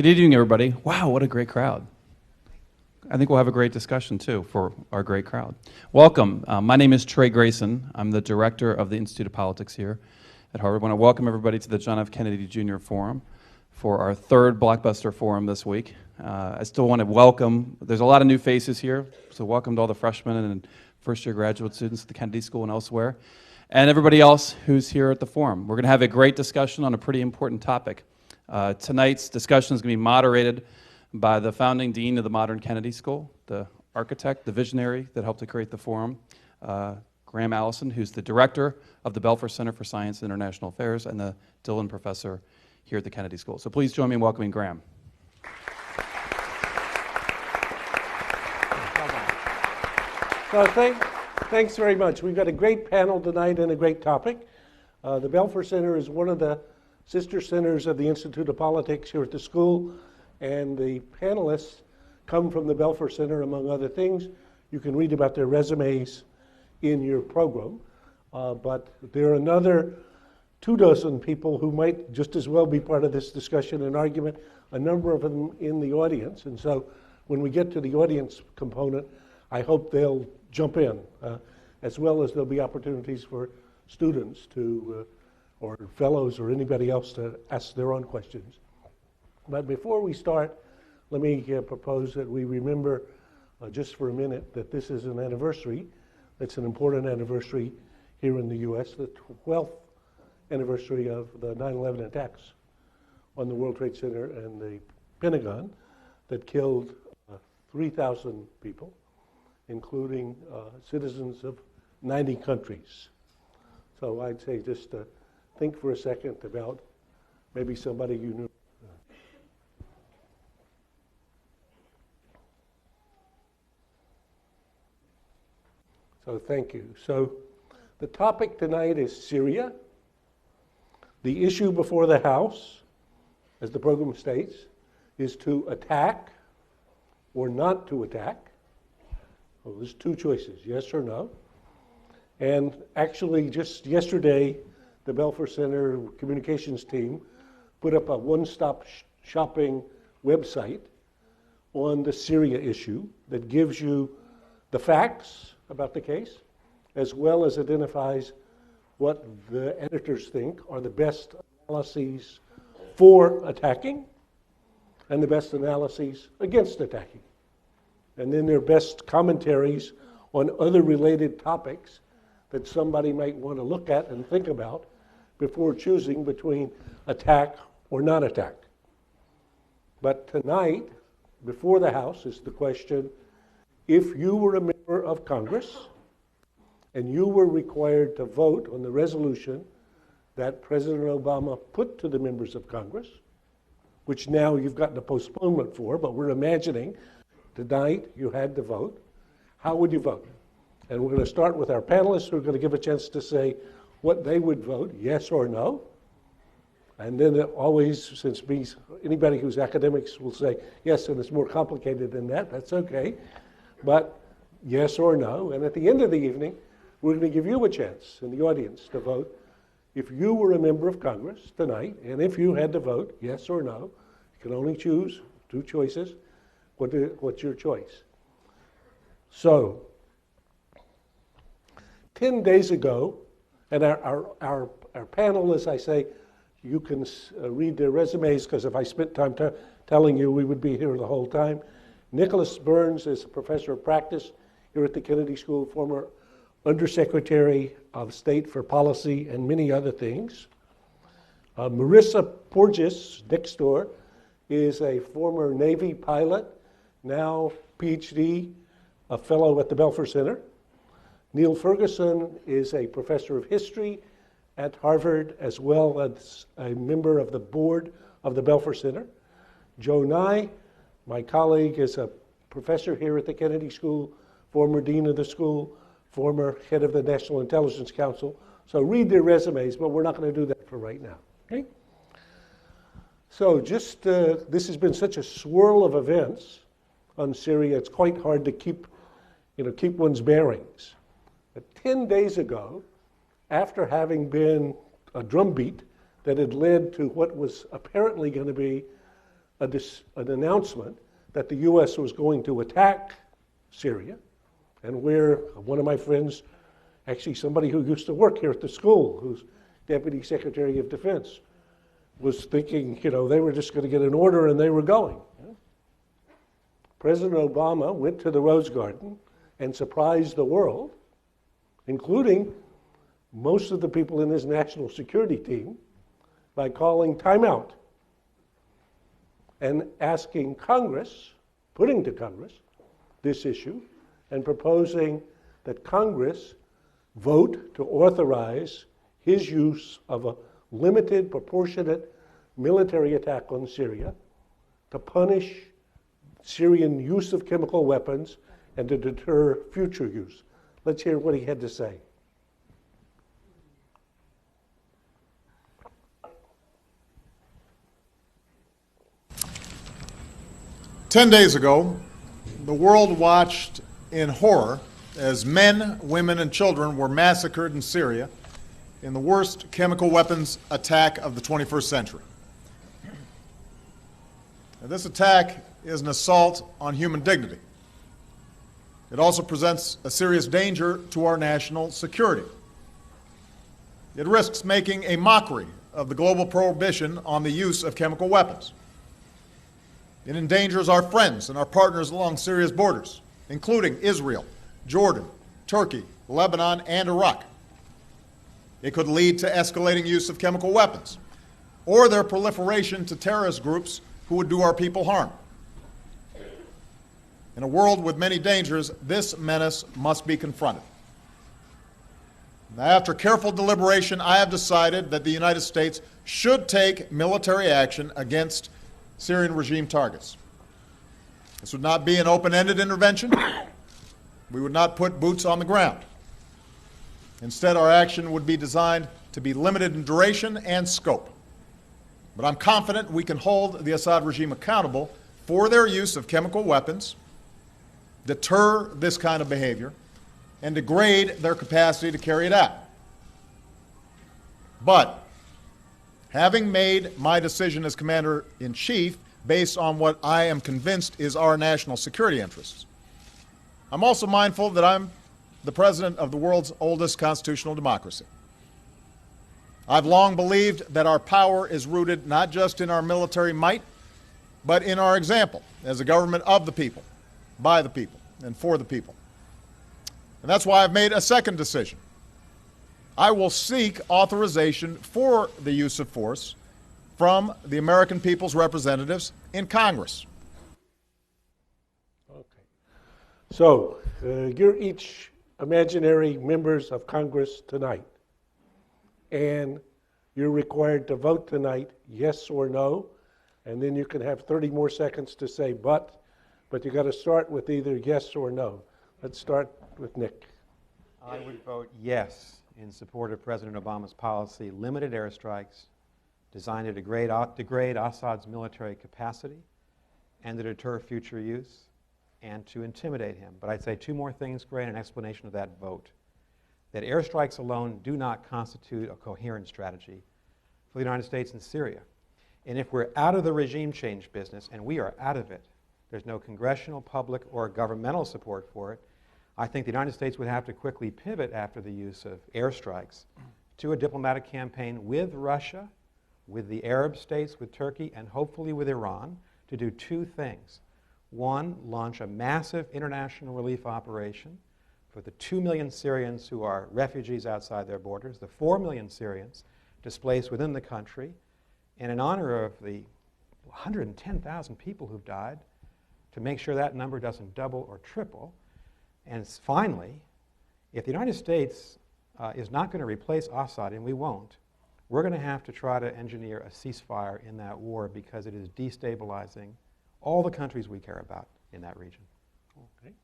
Good evening, everybody. Wow, what a great crowd. I think we'll have a great discussion, too, for our great crowd. Welcome. My name is Trey Grayson. I'm the director of the Institute of Politics here at Harvard. I want to welcome everybody to the John F. Kennedy Jr. Forum for our third Blockbuster Forum this week. I still want to welcome, there's a lot of new faces here, so welcome to all the freshmen and first-year graduate students at the Kennedy School and elsewhere, and everybody else who's here at the forum. We're going to have a great discussion on a pretty important topic. Tonight's discussion is going to be moderated by the founding dean of the modern Kennedy School, the architect, the visionary that helped to create the forum, Allison, who's the director of the Belfer Center for Science and International Affairs and the Dillon Professor here at the Kennedy School. So please join me in welcoming Graham. Thanks very much. We've got a great panel tonight and a great topic. The Belfer Center is one of the sister centers of the Institute of Politics here at the school, and the panelists come from the Belfer Center, among other things. You can read about their resumes in your program, but there are another 24 people who might just as well be part of this discussion and argument, a number of them in the audience, and so when we get to the audience component, I hope they'll jump in, as well as there'll be opportunities for students to or fellows or anybody else to ask their own questions. But before we start, let me propose that we remember just for a minute that this is an anniversary. It's an important anniversary here in the U.S., the 12th anniversary of the 9/11 attacks on the World Trade Center and the Pentagon that killed 3,000 people, including citizens of 90 countries. So I'd say just think for a second about maybe somebody you knew. So thank you. So the topic tonight is Syria. The issue before the House, as the program states, is to attack or not to attack. Well, there's two choices, yes or no. And actually, just yesterday, the Belfer Center communications team put up a one-stop shopping website on the Syria issue that gives you the facts about the case, as well as identifies what the editors think are the best analyses for attacking and the best analyses against attacking. And then their best commentaries on other related topics that somebody might want to look at and think about before choosing between attack or not attack. But tonight, before the House, is the question, if you were a member of Congress and you were required to vote on the resolution that President Obama put to the members of Congress, which now you've gotten a postponement for, but we're imagining tonight you had to vote, how would you vote? And we're going to start with our panelists who are going to give a chance to say what they would vote, yes or no. And then always, since anybody who's academics will say, yes, and it's more complicated than that, that's okay. But yes or no. And at the end of the evening, we're going to give you a chance in the audience to vote if you were a member of Congress tonight, and if you had to vote, yes or no. You can only choose two choices. What's your choice? So, 10 days ago, and our panel, as I say, you can read their resumes, because if I spent time telling you, we would be here the whole time. Nicholas Burns is a professor of practice here at the Kennedy School, former Undersecretary of State for Policy and many other things. Marisa Porges, next door, is a former Navy pilot, now PhD, a fellow at the Belfer Center. Niall Ferguson is a professor of history at Harvard, as well as a member of the board of the Belfer Center. Joe Nye, my colleague, is a professor here at the Kennedy School, former dean of the school, former head of the National Intelligence Council. So read their resumes, but we're not going to do that for right now. Okay? So just, this has been such a swirl of events on Syria, it's quite hard to keep one's bearings. But 10 days ago, after having been a drumbeat that had led to what was apparently going to be an announcement that the U.S. was going to attack Syria, and where one of my friends, actually somebody who used to work here at the school, who's Deputy Secretary of Defense, was thinking, they were just going to get an order and they were going. President Obama went to the Rose Garden and surprised the world, including most of the people in his national security team, by calling timeout and asking Congress, putting to Congress this issue, and proposing that Congress vote to authorize his use of a limited, proportionate military attack on Syria to punish Syrian use of chemical weapons and to deter future use. Let's hear what he had to say. "10 days ago, the world watched in horror as men, women, and children were massacred in Syria in the worst chemical weapons attack of the 21st century. Now, this attack is an assault on human dignity. It also presents a serious danger to our national security. It risks making a mockery of the global prohibition on the use of chemical weapons. It endangers our friends and our partners along Syria's borders, including Israel, Jordan, Turkey, Lebanon, and Iraq. It could lead to escalating use of chemical weapons or their proliferation to terrorist groups who would do our people harm. In a world with many dangers, this menace must be confronted. Now, after careful deliberation, I have decided that the United States should take military action against Syrian regime targets. This would not be an open-ended intervention. We would not put boots on the ground. Instead, our action would be designed to be limited in duration and scope. But I'm confident we can hold the Assad regime accountable for their use of chemical weapons, deter this kind of behavior, and degrade their capacity to carry it out. But having made my decision as Commander-in-Chief based on what I am convinced is our national security interests, I'm also mindful that I'm the President of the world's oldest constitutional democracy. I've long believed that our power is rooted not just in our military might, but in our example as a government of the people, by the people, and for the people. And that's why I've made a second decision. I will seek authorization for the use of force from the American people's representatives in Congress. Okay. So, you're each imaginary members of Congress tonight, and you're required to vote tonight, yes or no, and then you can have 30 more seconds to say but you got to start with either yes or no. Let's start with Nick. I would vote yes in support of President Obama's policy, limited airstrikes, designed to degrade Assad's military capacity and to deter future use and to intimidate him. But I'd say two more things, Gray, and an explanation of that vote. That airstrikes alone do not constitute a coherent strategy for the United States in Syria. And if we're out of the regime change business, and we are out of it, there's no congressional, public, or governmental support for it, I think the United States would have to quickly pivot after the use of airstrikes to a diplomatic campaign with Russia, with the Arab states, with Turkey, and hopefully with Iran to do two things. One, launch a massive international relief operation for the 2 million Syrians who are refugees outside their borders, the 4 million Syrians displaced within the country, and in honor of the 110,000 people who've died, to make sure that number doesn't double or triple. And finally, if the United States is not going to replace Assad, and we won't, we're going to have to try to engineer a ceasefire in that war because it is destabilizing all the countries we care about in that region. Okay.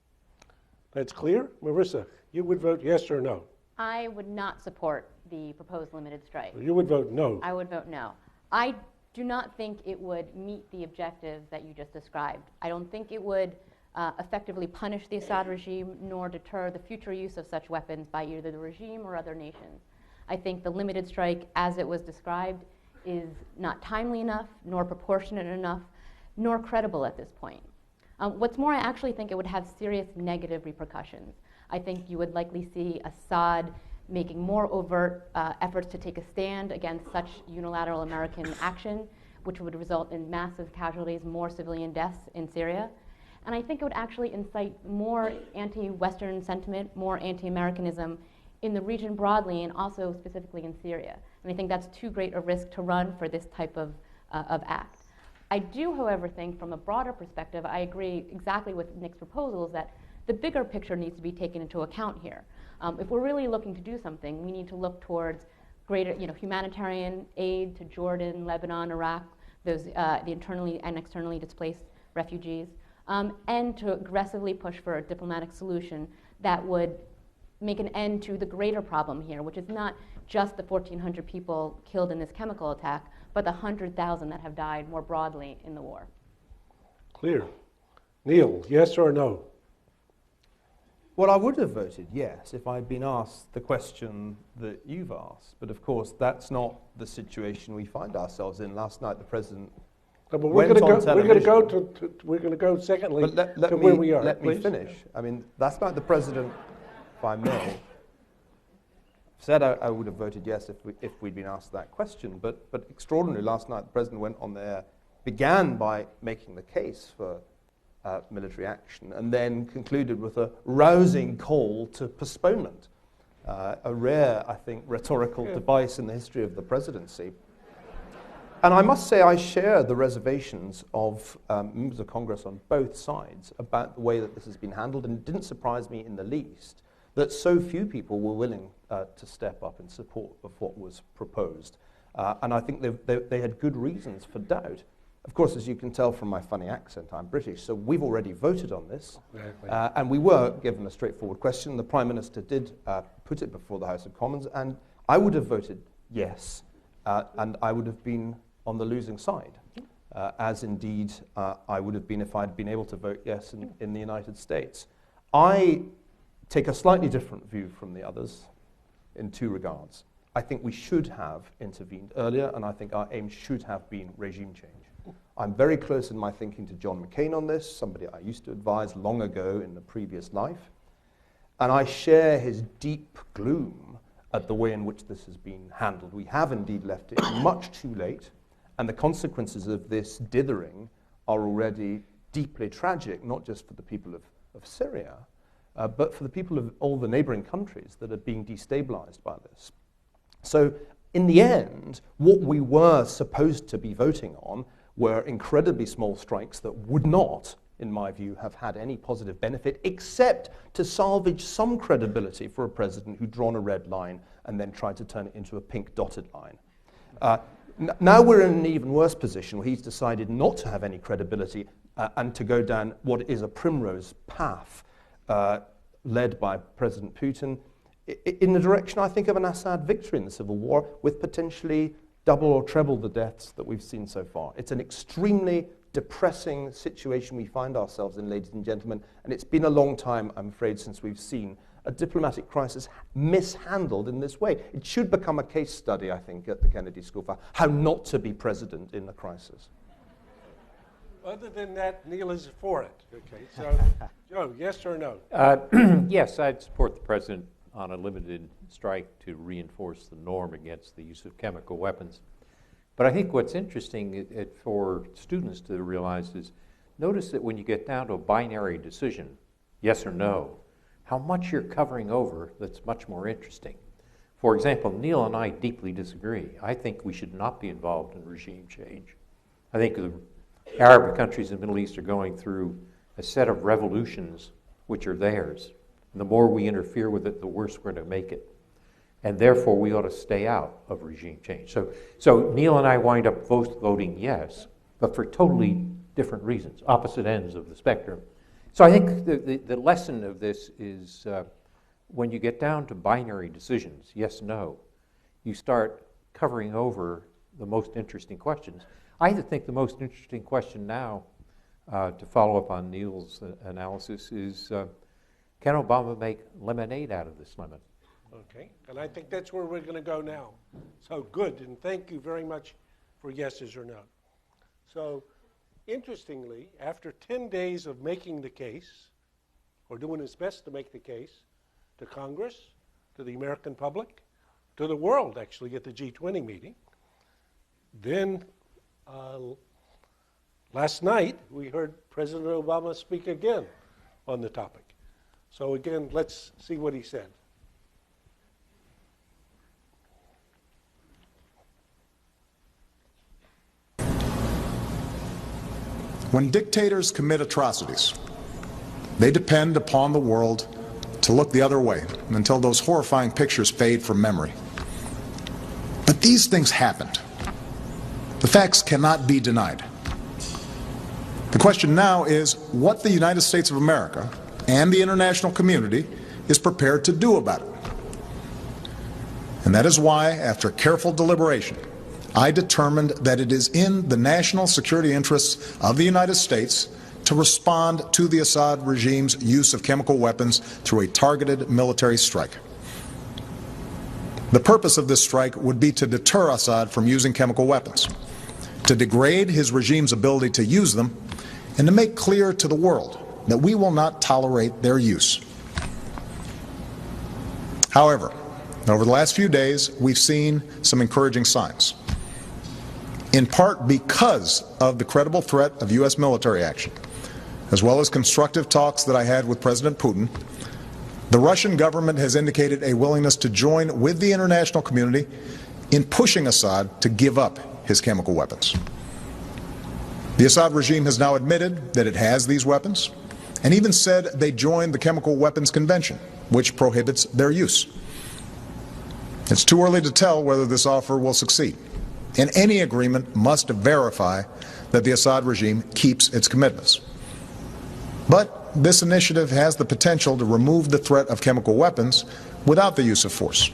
That's clear. Marisa, you would vote yes or no? I would not support the proposed limited strike. You would vote no. I would vote no. I do not think it would meet the objectives that you just described. I don't think it would effectively punish the Assad regime nor deter the future use of such weapons by either the regime or other nations. I think the limited strike, as it was described, is not timely enough nor proportionate enough nor credible at this point. What's more, I actually think it would have serious negative repercussions. I think you would likely see Assad making more overt efforts to take a stand against such unilateral American action, which would result in massive casualties, more civilian deaths in Syria. And I think it would actually incite more anti-Western sentiment, more anti-Americanism in the region broadly and also specifically in Syria. And I think that's too great a risk to run for this type of act. I do, however, think from a broader perspective, I agree exactly with Nick's proposals that the bigger picture needs to be taken into account here. If we're really looking to do something, we need to look towards greater humanitarian aid to Jordan, Lebanon, Iraq, those, the internally and externally displaced refugees, and to aggressively push for a diplomatic solution that would make an end to the greater problem here, which is not just the 1,400 people killed in this chemical attack, but the 100,000 that have died more broadly in the war. Clear. Neil, yes or no? Well, I would have voted yes if I'd been asked the question that you've asked. But of course, that's not the situation we find ourselves in. Last night, the president No, but went on television. we're going to go secondly But let to me, where we are. let me please. finish. I mean, last night the president, if I may, said I would have voted yes if we'd been asked that question. But extraordinarily, last night the president went on there, began by making the case for military action, and then concluded with a rousing call to postponement. A rare, I think, rhetorical device in the history of the presidency. And I must say I share the reservations of members of Congress on both sides about the way that this has been handled, and it didn't surprise me in the least that so few people were willing to step up in support of what was proposed. And I think they had good reasons for doubt. Of course, as you can tell from my funny accent, I'm British, so we've already voted on this. Exactly. And we were given a straightforward question. The Prime Minister did put it before the House of Commons, and I would have voted yes, and I would have been on the losing side, as indeed I would have been if I'd been able to vote yes in the United States. I take a slightly different view from the others in two regards. I think we should have intervened earlier, and I think our aim should have been regime change. I'm very close in my thinking to John McCain on this, somebody I used to advise long ago in the previous life. And I share his deep gloom at the way in which this has been handled. We have indeed left it much too late, and the consequences of this dithering are already deeply tragic, not just for the people of Syria, but for the people of all the neighboring countries that are being destabilized by this. So in the end, what we were supposed to be voting on were incredibly small strikes that would not, in my view, have had any positive benefit except to salvage some credibility for a president who'd drawn a red line and then tried to turn it into a pink dotted line. Now we're in an even worse position where he's decided not to have any credibility and to go down what is a primrose path led by President Putin in the direction, I think, of an Assad victory in the civil war with potentially double or treble the deaths that we've seen so far. It's an extremely depressing situation we find ourselves in, ladies and gentlemen, and it's been a long time, I'm afraid, since we've seen a diplomatic crisis mishandled in this way. It should become a case study, I think, at the Kennedy School for how not to be president in a crisis. Other than that, Neil is for it. Okay, so Joe, yes or no? Yes, I'd support the president on a limited strike to reinforce the norm against the use of chemical weapons. But I think what's interesting for students to realize is, notice that when you get down to a binary decision, yes or no, how much you're covering over that's much more interesting. For example, Neil and I deeply disagree. I think we should not be involved in regime change. I think the Arab countries in the Middle East are going through a set of revolutions which are theirs. And the more we interfere with it, the worse we're going to make it. And therefore, we ought to stay out of regime change. So Neil and I wind up both voting yes, but for totally different reasons, opposite ends of the spectrum. So I think the lesson of this is when you get down to binary decisions, yes, no, you start covering over the most interesting questions. I think the most interesting question now, to follow up on Neil's analysis, is can Obama make lemonade out of this lemon? Okay, and I think that's where we're going to go now. So good, and thank you very much for yeses or no. So interestingly, after 10 days of making the case, or doing his best to make the case, to Congress, to the American public, to the world, actually, at the G20 meeting, then last night we heard President Obama speak again on the topic. So again, let's see what he said. When dictators commit atrocities, they depend upon the world to look the other way until those horrifying pictures fade from memory. But these things happened. The facts cannot be denied. The question now is what the United States of America and the international community is prepared to do about it. And that is why, after careful deliberation, I determined that it is in the national security interests of the United States to respond to the Assad regime's use of chemical weapons through a targeted military strike. The purpose of this strike would be to deter Assad from using chemical weapons, to degrade his regime's ability to use them, and to make clear to the world that we will not tolerate their use. However, over the last few days, we've seen some encouraging signs. In part because of the credible threat of U.S. military action, as well as constructive talks that I had with President Putin, the Russian government has indicated a willingness to join with the international community in pushing Assad to give up his chemical weapons. The Assad regime has now admitted that it has these weapons, and even said they joined the Chemical Weapons Convention, which prohibits their use. It's too early to tell whether this offer will succeed, and any agreement must verify that the Assad regime keeps its commitments. But this initiative has the potential to remove the threat of chemical weapons without the use of force,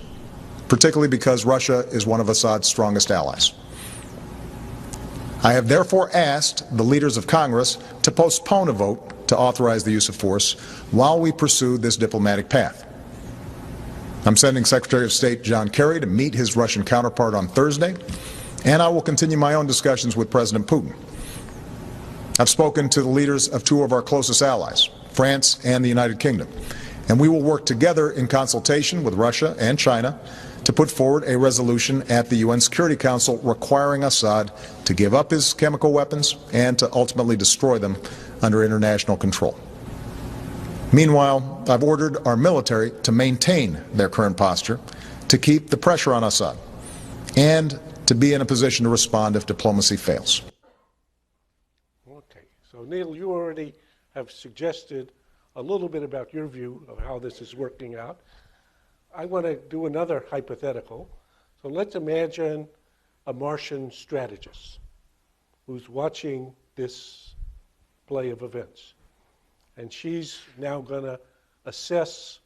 particularly because Russia is one of Assad's strongest allies. I have therefore asked the leaders of Congress to postpone a vote to authorize the use of force while we pursue this diplomatic path. I'm sending Secretary of State John Kerry to meet his Russian counterpart on Thursday, and I will continue my own discussions with President Putin. I've spoken to the leaders of two of our closest allies, France and the United Kingdom, and we will work together in consultation with Russia and China to put forward a resolution at the UN Security Council requiring Assad to give up his chemical weapons and to ultimately destroy them under international control. Meanwhile, I've ordered our military to maintain their current posture, to keep the pressure on Assad, and to be in a position to respond if diplomacy fails. Okay, so Neil, you already have suggested a little bit about your view of how this is working out. I want to do another hypothetical. So let's imagine a Martian strategist who's watching this play of events. And she's now going to assess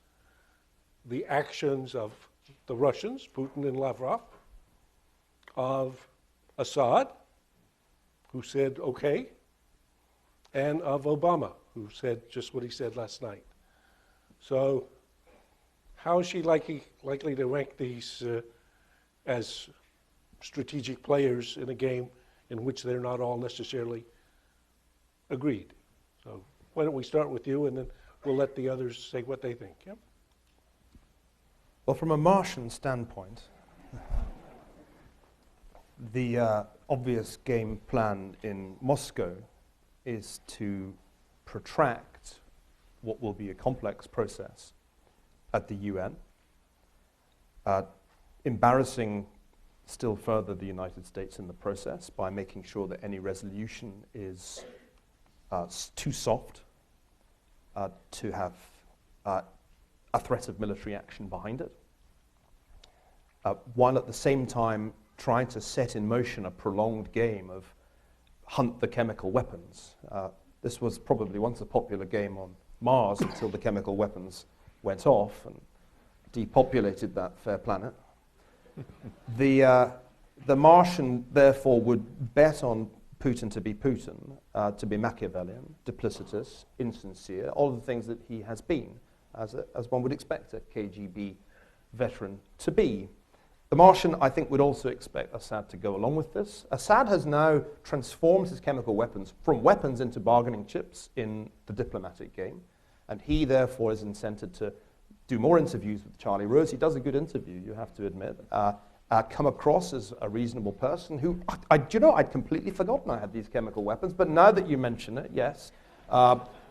the actions of the Russians, Putin and Lavrov, of Assad, who said okay, and of Obama, who said just what he said last night. So how is she likely to rank these as strategic players in a game in which they're not all necessarily agreed? So why don't we start with you, and then we'll let the others say what they think. Yep. Well, from a Martian standpoint, the obvious game plan in Moscow is to protract what will be a complex process at the UN, embarrassing still further the United States in the process by making sure that any resolution is too soft to have a threat of military action behind it, while at the same time trying to set in motion a prolonged game of hunt the chemical weapons. This was probably once a popular game on Mars until the chemical weapons went off and depopulated that fair planet. The Martian, therefore, would bet on Putin to be Putin, to be Machiavellian, duplicitous, insincere, all the things that he has been, as one would expect a KGB veteran to be. The Martian, I think, would also expect Assad to go along with this. Assad has now transformed his chemical weapons from weapons into bargaining chips in the diplomatic game, and he, therefore, is incented to do more interviews with Charlie Rose. He does a good interview, you have to admit. Come across as a reasonable person who, I'd completely forgotten I had these chemical weapons, but now that you mention it, yes,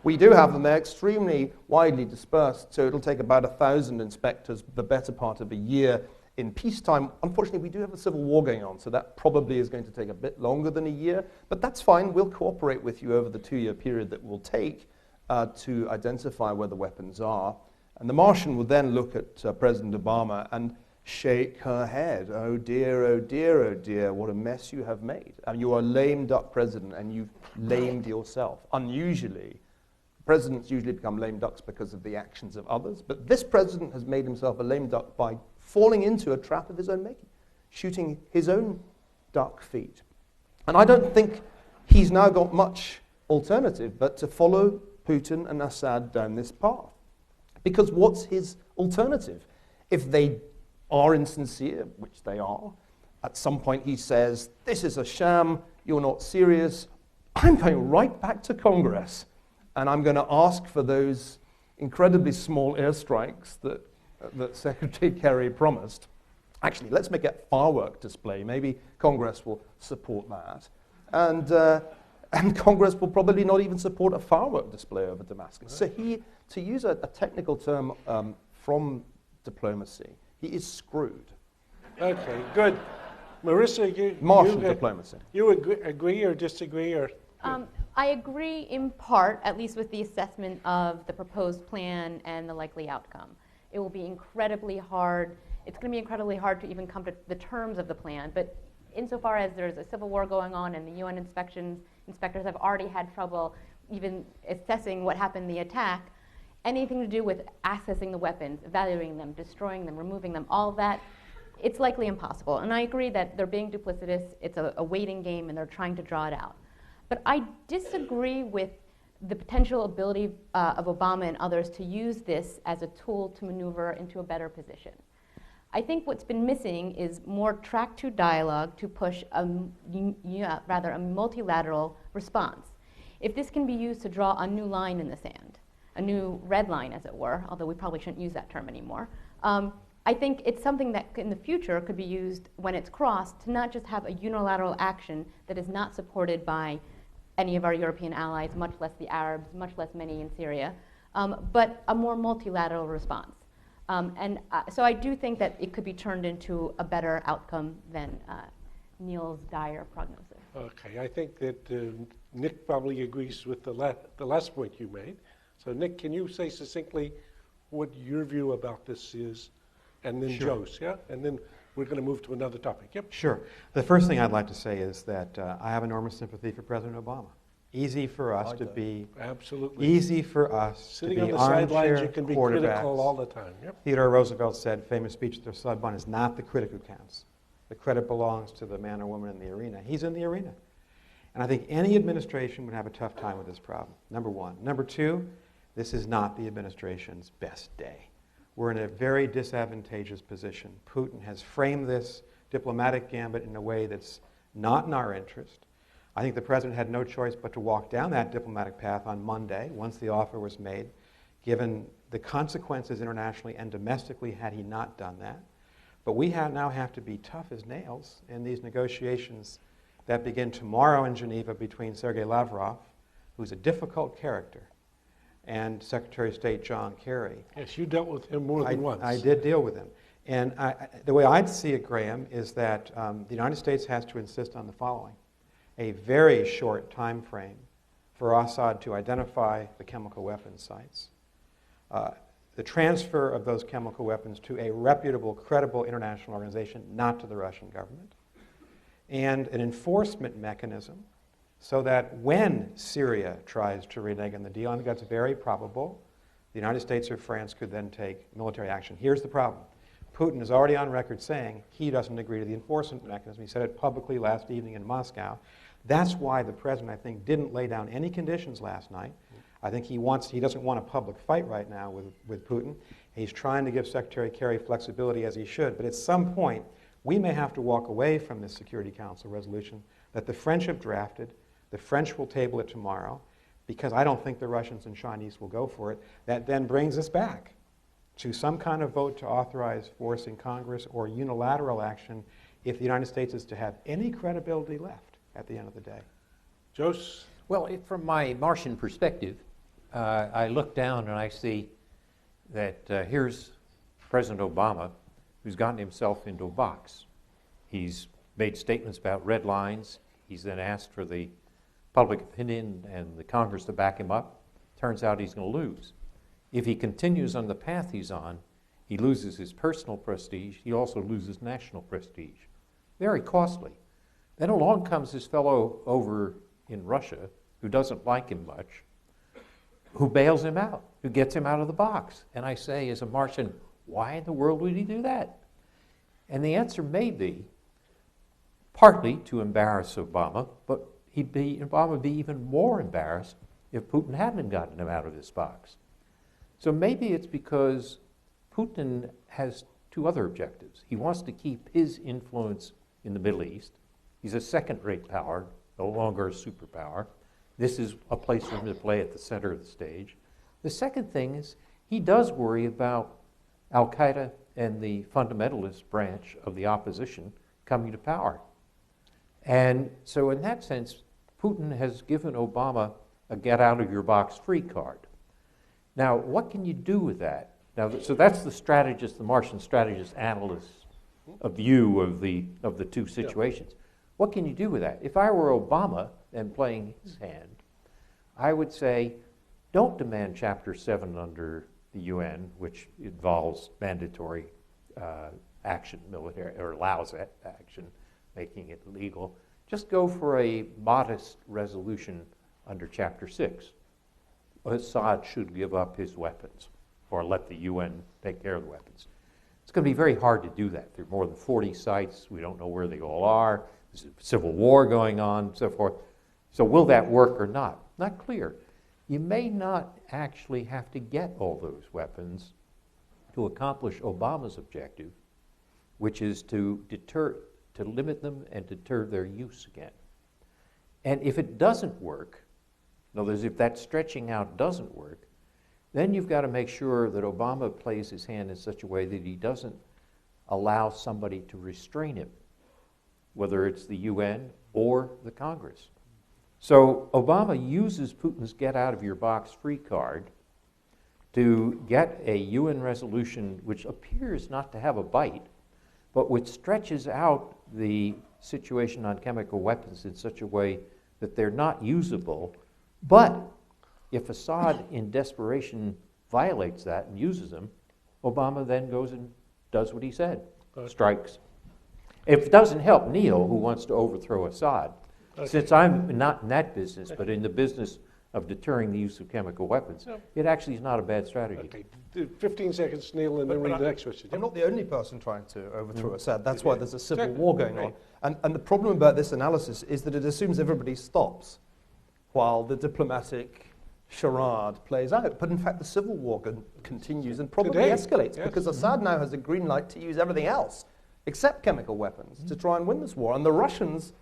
we do have them. They're extremely widely dispersed, so it'll take about 1,000 inspectors the better part of a year. In peacetime, unfortunately, we do have a civil war going on, so that probably is going to take a bit longer than a year, but that's fine. We'll cooperate with you over the 2-year period that we'll take to identify where the weapons are. And the Martian will then look at President Obama and shake her head. Oh dear, oh dear, oh dear, what a mess you have made. And you are a lame duck president, and you've lamed yourself. Unusually, presidents usually become lame ducks because of the actions of others, but this president has made himself a lame duck by falling into a trap of his own making, shooting his own duck feet. And I don't think he's now got much alternative but to follow Putin and Assad down this path. Because what's his alternative? If they are insincere, which they are, at some point he says, this is a sham, you're not serious, I'm going right back to Congress, and I'm going to ask for those incredibly small airstrikes that Secretary Kerry promised. Actually, let's make it a firework display. Maybe Congress will support that. And Congress will probably not even support a firework display over Damascus. So to use a technical term from diplomacy, he is screwed. Okay, good. Marisa, Martian diplomacy. You agree or disagree? Or I agree in part, at least with the assessment of the proposed plan and the likely outcome. It will be incredibly hard. It's going to be incredibly hard to even come to the terms of the plan. But insofar as there's a civil war going on and the UN inspectors have already had trouble even assessing what happened in the attack, anything to do with accessing the weapons, evaluating them, destroying them, removing them, all of that, it's likely impossible. And I agree that they're being duplicitous. It's a waiting game, and they're trying to draw it out. But I disagree with the potential ability of Obama and others to use this as a tool to maneuver into a better position. I think what's been missing is more track 2 dialogue to push a multilateral response. If this can be used to draw a new line in the sand, a new red line, as it were, although we probably shouldn't use that term anymore, I think it's something that in the future could be used when it's crossed to not just have a unilateral action that is not supported by any of our European allies, much less the Arabs, much less many in Syria, but a more multilateral response. So I do think that it could be turned into a better outcome than Neil's dire prognosis. Okay, I think that Nick probably agrees with the last point you made. So Nick, can you say succinctly what your view about this is? And then Sure. Joe's, yeah? And then we're going to move to another topic. Yep. Sure. The first thing I'd like to say is that I have enormous sympathy for President Obama. Easy for us to be Absolutely. easy for us Sitting to on be the sidelines, you armchair can be critical all quarterbacks. the time. Yep. Theodore Roosevelt said, famous speech at the Sorbonne, is not the critic who counts. The credit belongs to the man or woman in the arena. He's in the arena. And I think any administration would have a tough time with this problem, number one. Number two, this is not the administration's best day. We're in a very disadvantageous position. Putin has framed this diplomatic gambit in a way that's not in our interest. I think the president had no choice but to walk down that diplomatic path on Monday, once the offer was made, given the consequences internationally and domestically had he not done that. But we now have to be tough as nails in these negotiations that begin tomorrow in Geneva between Sergei Lavrov, who's a difficult character, and Secretary of State John Kerry. Yes, you dealt with him more than once. I did deal with him. And the way I'd see it, Graham, is that the United States has to insist on the following: a very short time frame for Assad to identify the chemical weapons sites, the transfer of those chemical weapons to a reputable, credible international organization, not to the Russian government, and an enforcement mechanism so that when Syria tries to renege on the deal, I think that's very probable, the United States or France could then take military action. Here's the problem. Putin is already on record saying he doesn't agree to the enforcement mechanism. He said it publicly last evening in Moscow. That's why the president, I think, didn't lay down any conditions last night. I think he doesn't want a public fight right now with Putin. He's trying to give Secretary Kerry flexibility, as he should, but at some point we may have to walk away from this Security Council resolution that the French have drafted. The French will table it tomorrow, because I don't think the Russians and Chinese will go for it. That then brings us back to some kind of vote to authorize force in Congress or unilateral action if the United States is to have any credibility left at the end of the day. Jose? Well, from my Martian perspective, I look down and I see that here's President Obama, who's gotten himself into a box. He's made statements about red lines. He's then asked for the public opinion and the Congress to back him up. Turns out he's going to lose. If he continues on the path he's on, he loses his personal prestige. He also loses national prestige. Very costly. Then along comes this fellow over in Russia who doesn't like him much, who bails him out, who gets him out of the box. And I say, as a Martian, why in the world would he do that? And the answer may be partly to embarrass Obama, but Obama would be even more embarrassed if Putin hadn't gotten him out of this box. So maybe it's because Putin has two other objectives. He wants to keep his influence in the Middle East. He's a second-rate power, no longer a superpower. This is a place for him to play at the center of the stage. The second thing is he does worry about al-Qaeda and the fundamentalist branch of the opposition coming to power. And so in that sense, Putin has given Obama a get-out-of-your-box-free card. Now, what can you do with that? Now, so that's the strategist, the Martian strategist analyst's view of the two situations. What can you do with that? If I were Obama and playing his hand, I would say, don't demand Chapter 7 under the UN, which involves mandatory action, military, or allows that action, making it legal. Just go for a modest resolution under Chapter 6. Assad should give up his weapons or let the UN take care of the weapons. It's going to be very hard to do that. There are more than 40 sites. We don't know where they all are. There's a civil war going on, and so forth. So will that work or not? Not clear. You may not actually have to get all those weapons to accomplish Obama's objective, which is to limit them and deter their use again. And if it doesn't work, in other words, if that stretching out doesn't work, then you've got to make sure that Obama plays his hand in such a way that he doesn't allow somebody to restrain him, whether it's the UN or the Congress. So Obama uses Putin's get-out-of-your-box-free card to get a UN resolution which appears not to have a bite, but which stretches out the situation on chemical weapons in such a way that they're not usable. But if Assad, in desperation, violates that and uses them, Obama then goes and does what he said, strikes. If it doesn't help Neil, who wants to overthrow Assad, since I'm not in that business, but in the business of deterring the use of chemical weapons, it actually is not a bad strategy. Okay, 15 seconds, Neil, and then read the next question. I'm not the only person trying to overthrow Assad. That's why there's a civil war going on. And the problem about this analysis is that it assumes everybody stops while the diplomatic charade plays out. But in fact, the civil war continues and probably escalates because Assad now has a green light to use everything else except chemical weapons to try and win this war. And the Russians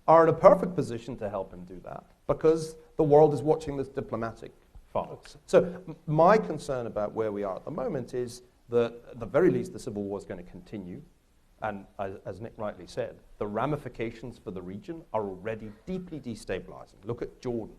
are in a perfect position to help him do that because the world is watching this diplomatic farce. So my concern about where we are at the moment is that at the very least the civil war is going to continue. And as Nick rightly said, the ramifications for the region are already deeply destabilizing. Look at Jordan,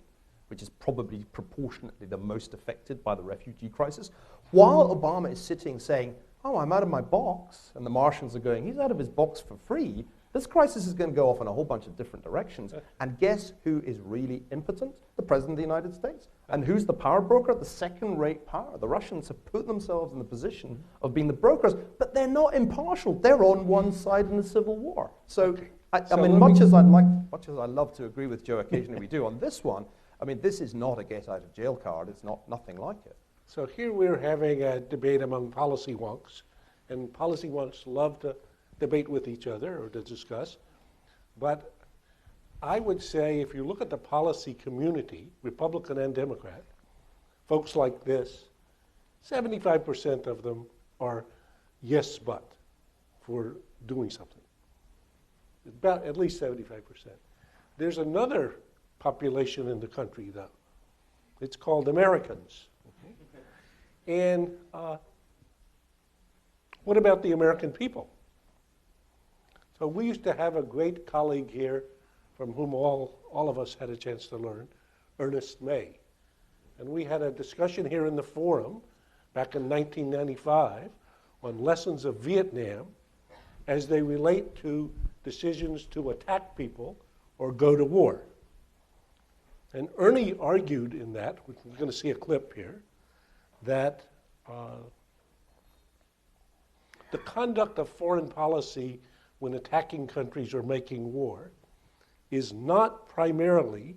which is probably proportionately the most affected by the refugee crisis. While Obama is sitting saying, oh, I'm out of my box, and the Martians are going, he's out of his box for free, this crisis is going to go off in a whole bunch of different directions. And guess who is really impotent? The President of the United States. And who's the power broker? The second-rate power. The Russians have put themselves in the position of being the brokers, but they're not impartial. They're on one side in the civil war. So, I mean, much as I love to agree with Joe, occasionally we do, on this one, I mean, this is not a get-out-of-jail card. It's nothing like it. So here we're having a debate among policy wonks, and policy wonks love to debate with each other or to discuss. But I would say if you look at the policy community, Republican and Democrat, folks like this, 75% of them are yes but for doing something. About at least 75%. There's another population in the country, though. It's called Americans. And what about the American people? So we used to have a great colleague here from whom all of us had a chance to learn, Ernest May. And we had a discussion here in the forum back in 1995 on lessons of Vietnam as they relate to decisions to attack people or go to war. And Ernie argued in that, we're going to see a clip here, that the conduct of foreign policy when attacking countries or making war is not primarily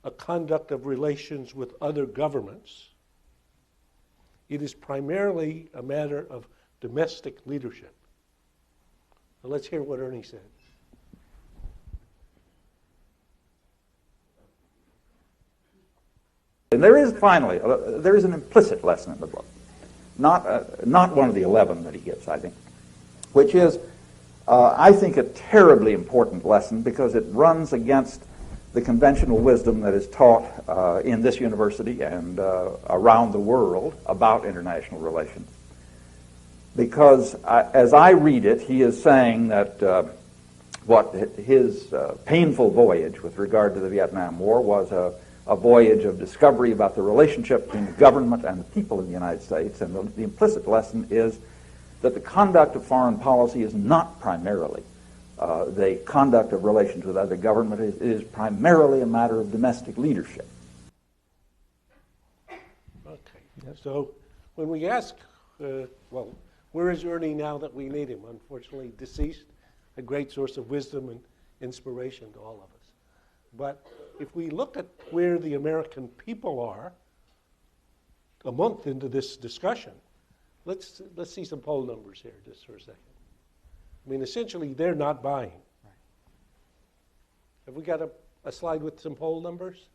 a conduct of relations with other governments. It is primarily a matter of domestic leadership. So let's hear what Ernie said. And there is finally, there is an implicit lesson in the book, not one of the 11 that he gives, I think, which is, I think, a terribly important lesson because it runs against the conventional wisdom that is taught in this university and around the world about international relations. Because as I read it, he is saying that what his painful voyage with regard to the Vietnam War was a voyage of discovery about the relationship between the government and the people of the United States, and the implicit lesson is that the conduct of foreign policy is not primarily the conduct of relations with other government. It is primarily a matter of domestic leadership. Okay, so when we ask, well, where is Ernie now that we need him? Unfortunately deceased, a great source of wisdom and inspiration to all of us. But if we look at where the American people are a month into this discussion, let's see some poll numbers here just for a second. I mean, essentially, they're not buying. Right. Have we got a slide with some poll numbers?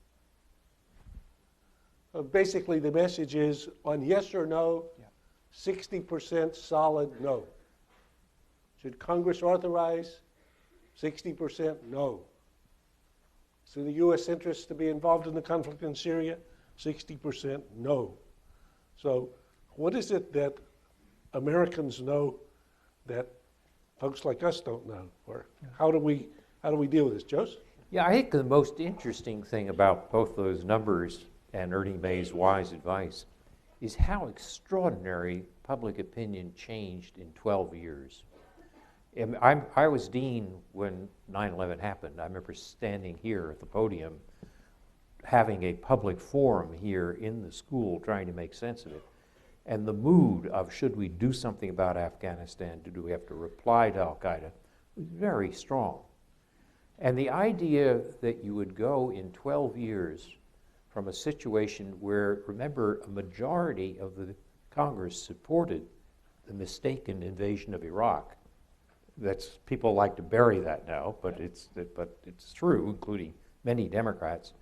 Basically, the message is on yes or no, 60% solid no. Should Congress authorize? 60% no. So the U.S. interests to be involved in the conflict in Syria? 60% no. So what is it that Americans know that folks like us don't know? Or how do we deal with this? Joseph? Yeah, I think the most interesting thing about both those numbers and Ernie May's wise advice is how extraordinary public opinion changed in 12 years. I was dean when 9/11 happened. I remember standing here at the podium having a public forum here in the school trying to make sense of it. And the mood of should we do something about Afghanistan, do we have to reply to Al-Qaeda, was very strong. And the idea that you would go in 12 years from a situation where, remember, a majority of the Congress supported the mistaken invasion of Iraq. People like to bury that now, but it's true, including many Democrats,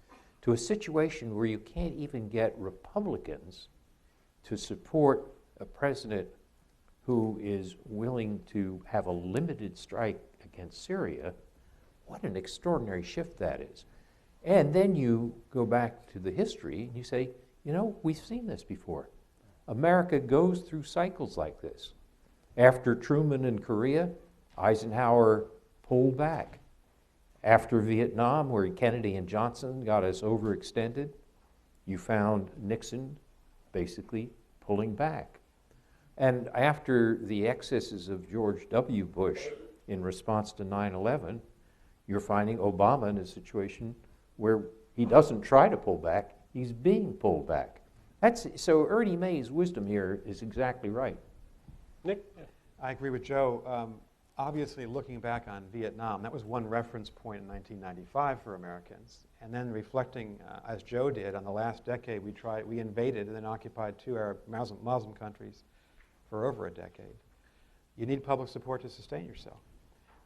to a situation where you can't even get Republicans to support a president who is willing to have a limited strike against Syria. What an extraordinary shift that is. And then you go back to the history and you say, we've seen this before. America goes through cycles like this. After Truman in Korea, Eisenhower pulled back. After Vietnam, where Kennedy and Johnson got us overextended, you found Nixon basically pulling back. And after the excesses of George W. Bush in response to 9/11, you're finding Obama in a situation where he doesn't try to pull back, he's being pulled back. So Ernie May's wisdom here is exactly right. Nick? I agree with Joe. Obviously, looking back on Vietnam, that was one reference point in 1995 for Americans. And then reflecting, as Joe did, on the last decade, we invaded and then occupied two Arab Muslim countries for over a decade. You need public support to sustain yourself.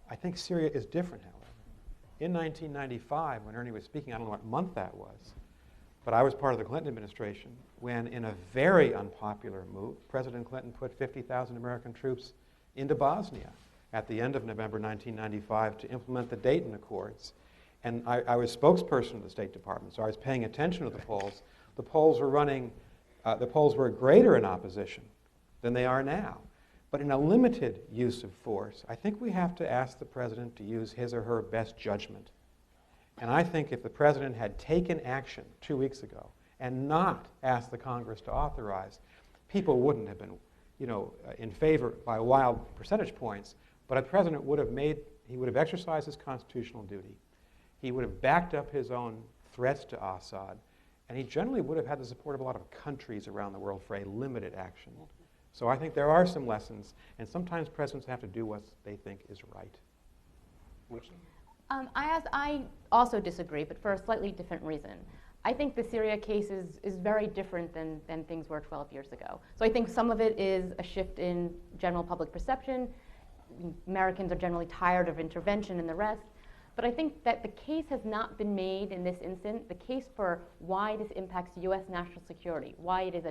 I think Syria is different, however. In 1995, when Ernie was speaking, I don't know what month that was, but I was part of the Clinton administration when, in a very unpopular move, President Clinton put 50,000 American troops into Bosnia. at the end of November 1995 to implement the Dayton Accords. And I was spokesperson of the State Department, so I was paying attention to the polls. The polls were greater in opposition than they are now. But in a limited use of force, I think we have to ask the president to use his or her best judgment. And I think if the president had taken action 2 weeks ago and not asked the Congress to authorize, people wouldn't have been, in favor by wild percentage points. But a president would have exercised his constitutional duty. He would have backed up his own threats to Assad, and he generally would have had the support of a lot of countries around the world for a limited action. So I think there are some lessons, and sometimes presidents have to do what they think is right. I also disagree, but for a slightly different reason. I think the Syria case is very different than things were 12 years ago. So I think some of it is a shift in general public perception. Americans are generally tired of intervention and the rest. But I think that the case has not been made in this instant, the case for why this impacts U.S. national security, why it is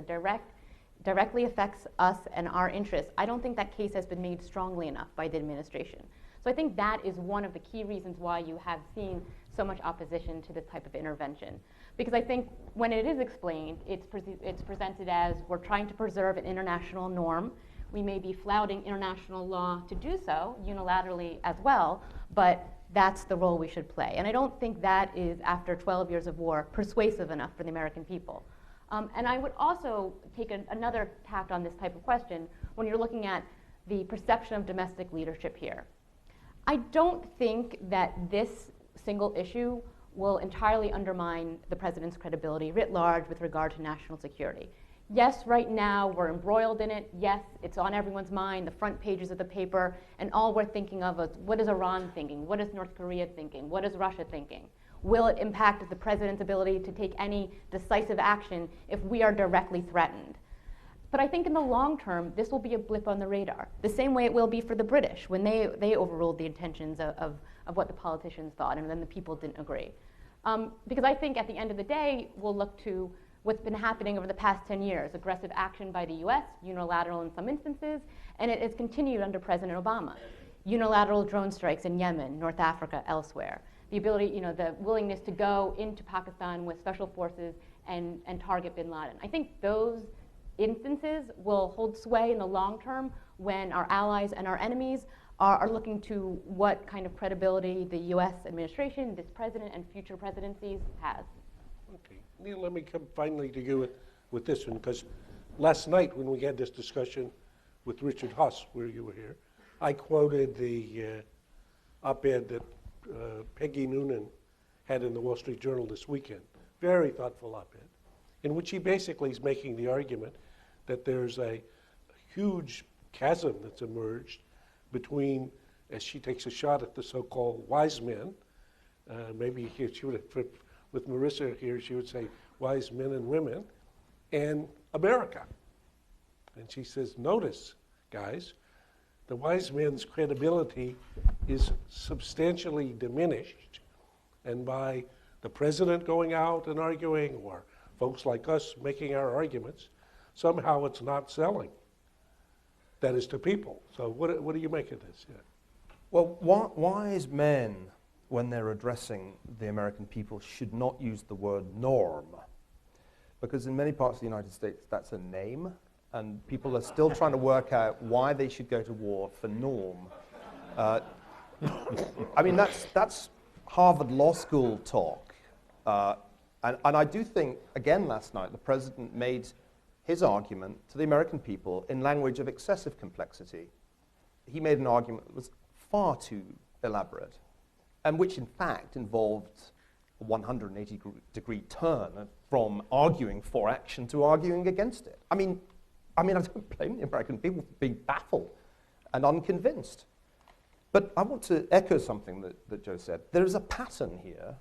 directly affects us and our interests. I don't think that case has been made strongly enough by the administration. So I think that is one of the key reasons why you have seen so much opposition to this type of intervention. Because I think when it is explained, it's presented as we're trying to preserve an international norm. We may be flouting international law to do so, unilaterally as well, but that's the role we should play. And I don't think that is, after 12 years of war, persuasive enough for the American people. And I would also take another tact on this type of question when you're looking at the perception of domestic leadership here. I don't think that this single issue will entirely undermine the president's credibility writ large with regard to national security. Yes, right now we're embroiled in it. Yes, it's on everyone's mind, the front pages of the paper, and all we're thinking of is what is Iran thinking? What is North Korea thinking? What is Russia thinking? Will it impact the president's ability to take any decisive action if we are directly threatened? But I think in the long term, this will be a blip on the radar, the same way it will be for the British when they overruled the intentions of what the politicians thought and then the people didn't agree. Because I think at the end of the day, we'll look to what's been happening over the past 10 years, aggressive action by the US, unilateral in some instances, and it has continued under President Obama. Unilateral drone strikes in Yemen, North Africa, elsewhere. The ability, the willingness to go into Pakistan with special forces and target bin Laden. I think those instances will hold sway in the long term when our allies and our enemies are looking to what kind of credibility the US administration, this president, and future presidencies has. Okay, Neil, let me come finally to you with this one, because last night when we had this discussion with Richard Huss, where you were here, I quoted the op-ed that Peggy Noonan had in the Wall Street Journal this weekend. Very thoughtful op-ed, in which he basically is making the argument that there's a huge chasm that's emerged between, as she takes a shot at the so-called wise men, maybe here she would have, with Marisa here, she would say wise men and women, and America. And she says, notice, guys, the wise men's credibility is substantially diminished, and by the president going out and arguing, or folks like us making our arguments, somehow it's not selling. That is to people. So what do you make of this? Yeah. Well, wise men, when they're addressing the American people, should not use the word norm, because in many parts of the United States that's a name, and people are still trying to work out why they should go to war for norm. I mean, that's Harvard Law School talk. And I do think, again last night, the president made his argument to the American people in language of excessive complexity. He made an argument that was far too elaborate, and which in fact involved a 180-degree turn from arguing for action to arguing against it. I mean, I don't blame the American people for being baffled and unconvinced. But I want to echo something that Joe said. There is a pattern here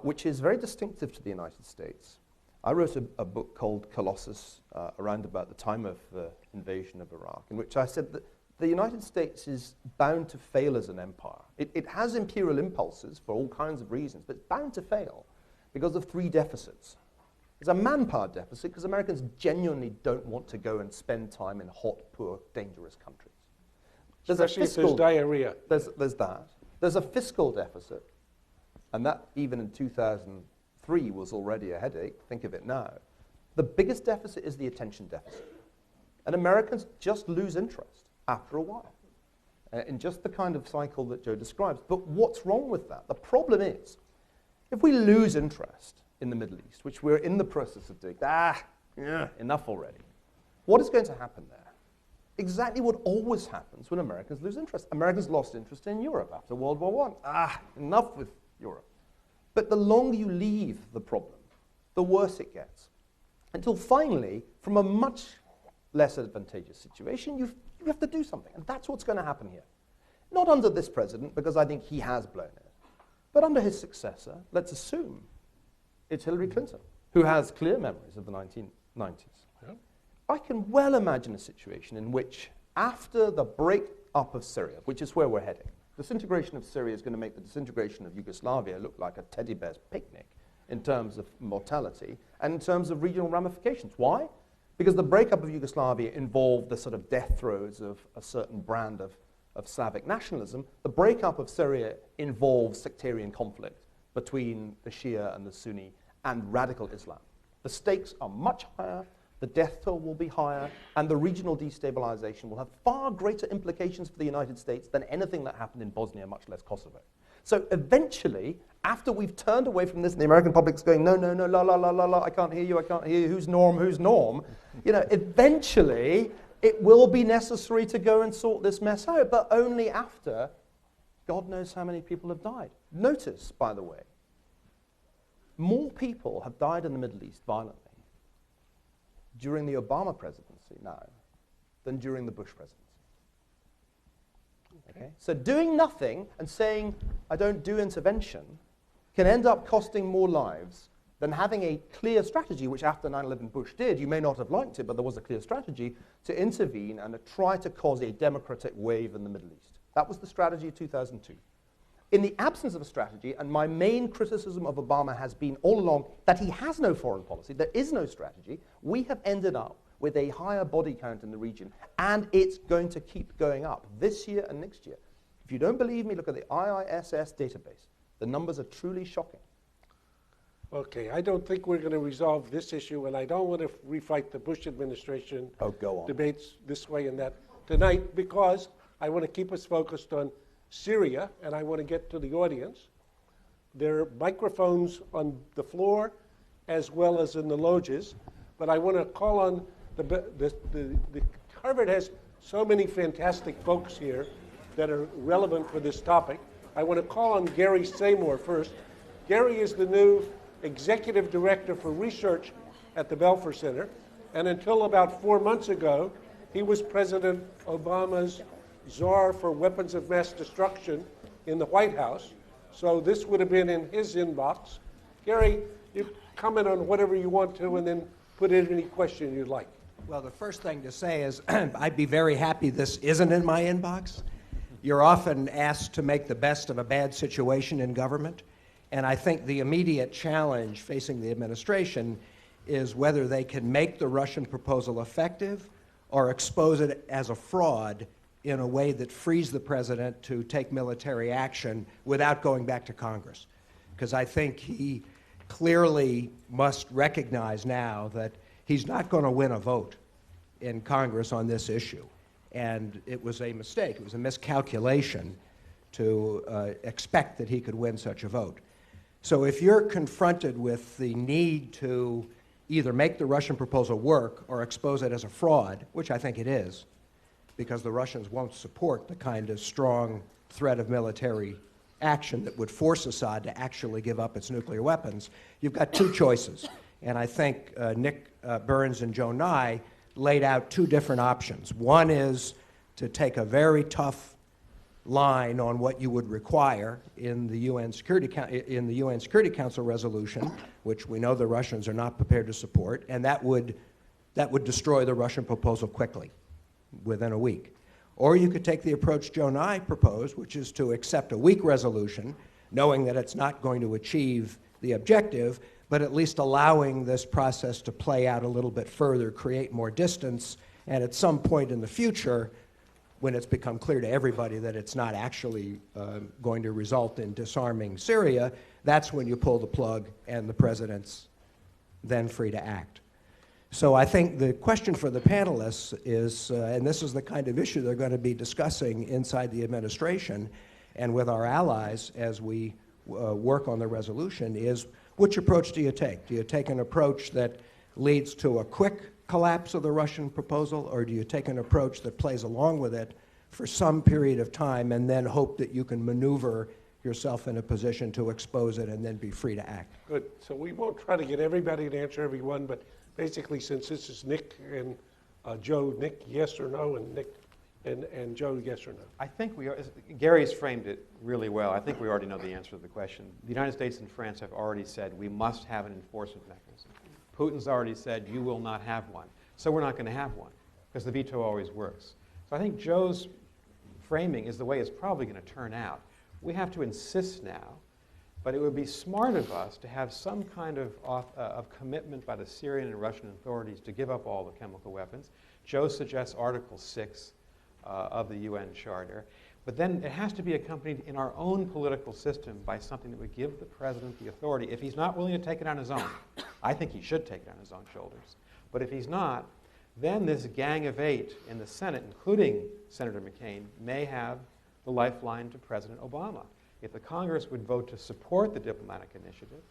which is very distinctive to the United States. I wrote a book called Colossus around about the time of the invasion of Iraq, in which I said that the United States is bound to fail as an empire. It has imperial impulses for all kinds of reasons, but it's bound to fail because of three deficits. There's a manpower deficit because Americans genuinely don't want to go and spend time in hot, poor, dangerous countries. Especially if there's diarrhea. There's that. There's a fiscal deficit, and that even in 2003 was already a headache. Think of it now. The biggest deficit is the attention deficit. And Americans just lose interest after a while in just the kind of cycle that Joe describes. But what's wrong with that? The problem is, if we lose interest in the Middle East, which we're in the process of doing, enough already, what is going to happen there? Exactly what always happens when Americans lose interest. Americans lost interest in Europe after World War I. Enough with Europe. But the longer you leave the problem, the worse it gets. Until finally, from a much less advantageous situation, you have to do something. And that's what's going to happen here. Not under this president, because I think he has blown it. But under his successor, let's assume it's Hillary Clinton, who has clear memories of the 1990s. Yeah. I can well imagine a situation in which, after the break-up of Syria, which is where we're heading, disintegration of Syria is going to make the disintegration of Yugoslavia look like a teddy bear's picnic in terms of mortality and in terms of regional ramifications. Why? Because the breakup of Yugoslavia involved the sort of death throes of a certain brand of Slavic nationalism. The breakup of Syria involves sectarian conflict between the Shia and the Sunni and radical Islam. The stakes are much higher, the death toll will be higher, and the regional destabilization will have far greater implications for the United States than anything that happened in Bosnia, much less Kosovo. So eventually, after we've turned away from this, and the American public's going, no, la, la, la, la, la, I can't hear you, who's norm? Eventually, it will be necessary to go and sort this mess out, but only after God knows how many people have died. Notice, by the way, more people have died in the Middle East violently during the Obama presidency now than during the Bush presidency. Okay? So doing nothing and saying, I don't do intervention, can end up costing more lives than having a clear strategy, which after 9/11 Bush did. You may not have liked it, but there was a clear strategy to intervene and to try to cause a democratic wave in the Middle East. That was the strategy of 2002. In the absence of a strategy, and my main criticism of Obama has been all along that he has no foreign policy, there is no strategy, we have ended up with a higher body count in the region, and it's going to keep going up this year and next year. If you don't believe me, look at the IISS database. The numbers are truly shocking. Okay, I don't think we're going to resolve this issue, and I don't want to refight the Bush administration debates this way and that tonight, because I want to keep us focused on Syria, and I want to get to the audience. There are microphones on the floor as well as in the loges, but I want to call on the Harvard has so many fantastic folks here that are relevant for this topic. I want to call on Gary Seymour first. Gary is the new Executive Director for Research at the Belfer Center, and until about 4 months ago, he was President Obama's czar for weapons of mass destruction in the White House. So this would have been in his inbox. Gary, you comment on whatever you want to, and then put in any question you'd like. Well, the first thing to say is I'd be very happy this isn't in my inbox. You're often asked to make the best of a bad situation in government, and I think the immediate challenge facing the administration is whether they can make the Russian proposal effective or expose it as a fraud in a way that frees the president to take military action without going back to Congress. Because I think he clearly must recognize now that he's not going to win a vote in Congress on this issue. And it was a mistake, it was a miscalculation to expect that he could win such a vote. So if you're confronted with the need to either make the Russian proposal work or expose it as a fraud, which I think it is, because the Russians won't support the kind of strong threat of military action that would force Assad to actually give up its nuclear weapons, you've got two choices. And I think Nick Burns and Joe Nye laid out two different options. One is to take a very tough line on what you would require in the UN Security Council resolution, which we know the Russians are not prepared to support, and that would destroy the Russian proposal quickly, within a week. Or you could take the approach Joe Nye proposed, which is to accept a weak resolution, knowing that it's not going to achieve the objective, but at least allowing this process to play out a little bit further, create more distance, and at some point in the future, when it's become clear to everybody that it's not actually going to result in disarming Syria, that's when you pull the plug and the president's then free to act. So I think the question for the panelists is, and this is the kind of issue they're going to be discussing inside the administration and with our allies as we work on the resolution, is which approach do you take? Do you take an approach that leads to a quick collapse of the Russian proposal, or do you take an approach that plays along with it for some period of time and then hope that you can maneuver yourself in a position to expose it and then be free to act? Good. So we won't try to get everybody to answer every one, but basically, since this is Nick and Joe, Nick, yes or no, and Nick and Joe, yes or no. I think Gary's framed it really well. I think we already know the answer to the question. The United States and France have already said we must have an enforcement mechanism. Putin's already said you will not have one. So we're not going to have one, because the veto always works. So I think Joe's framing is the way it's probably going to turn out. We have to insist now, but it would be smart of us to have some kind of commitment by the Syrian and Russian authorities to give up all the chemical weapons. Joe suggests Article 6 of the UN Charter. But then it has to be accompanied in our own political system by something that would give the president the authority. If he's not willing to take it on his own, I think he should take it on his own shoulders. But if he's not, then this gang of 8 in the Senate, including Senator McCain, may have the lifeline to President Obama. If the Congress would vote to support the diplomatic initiative,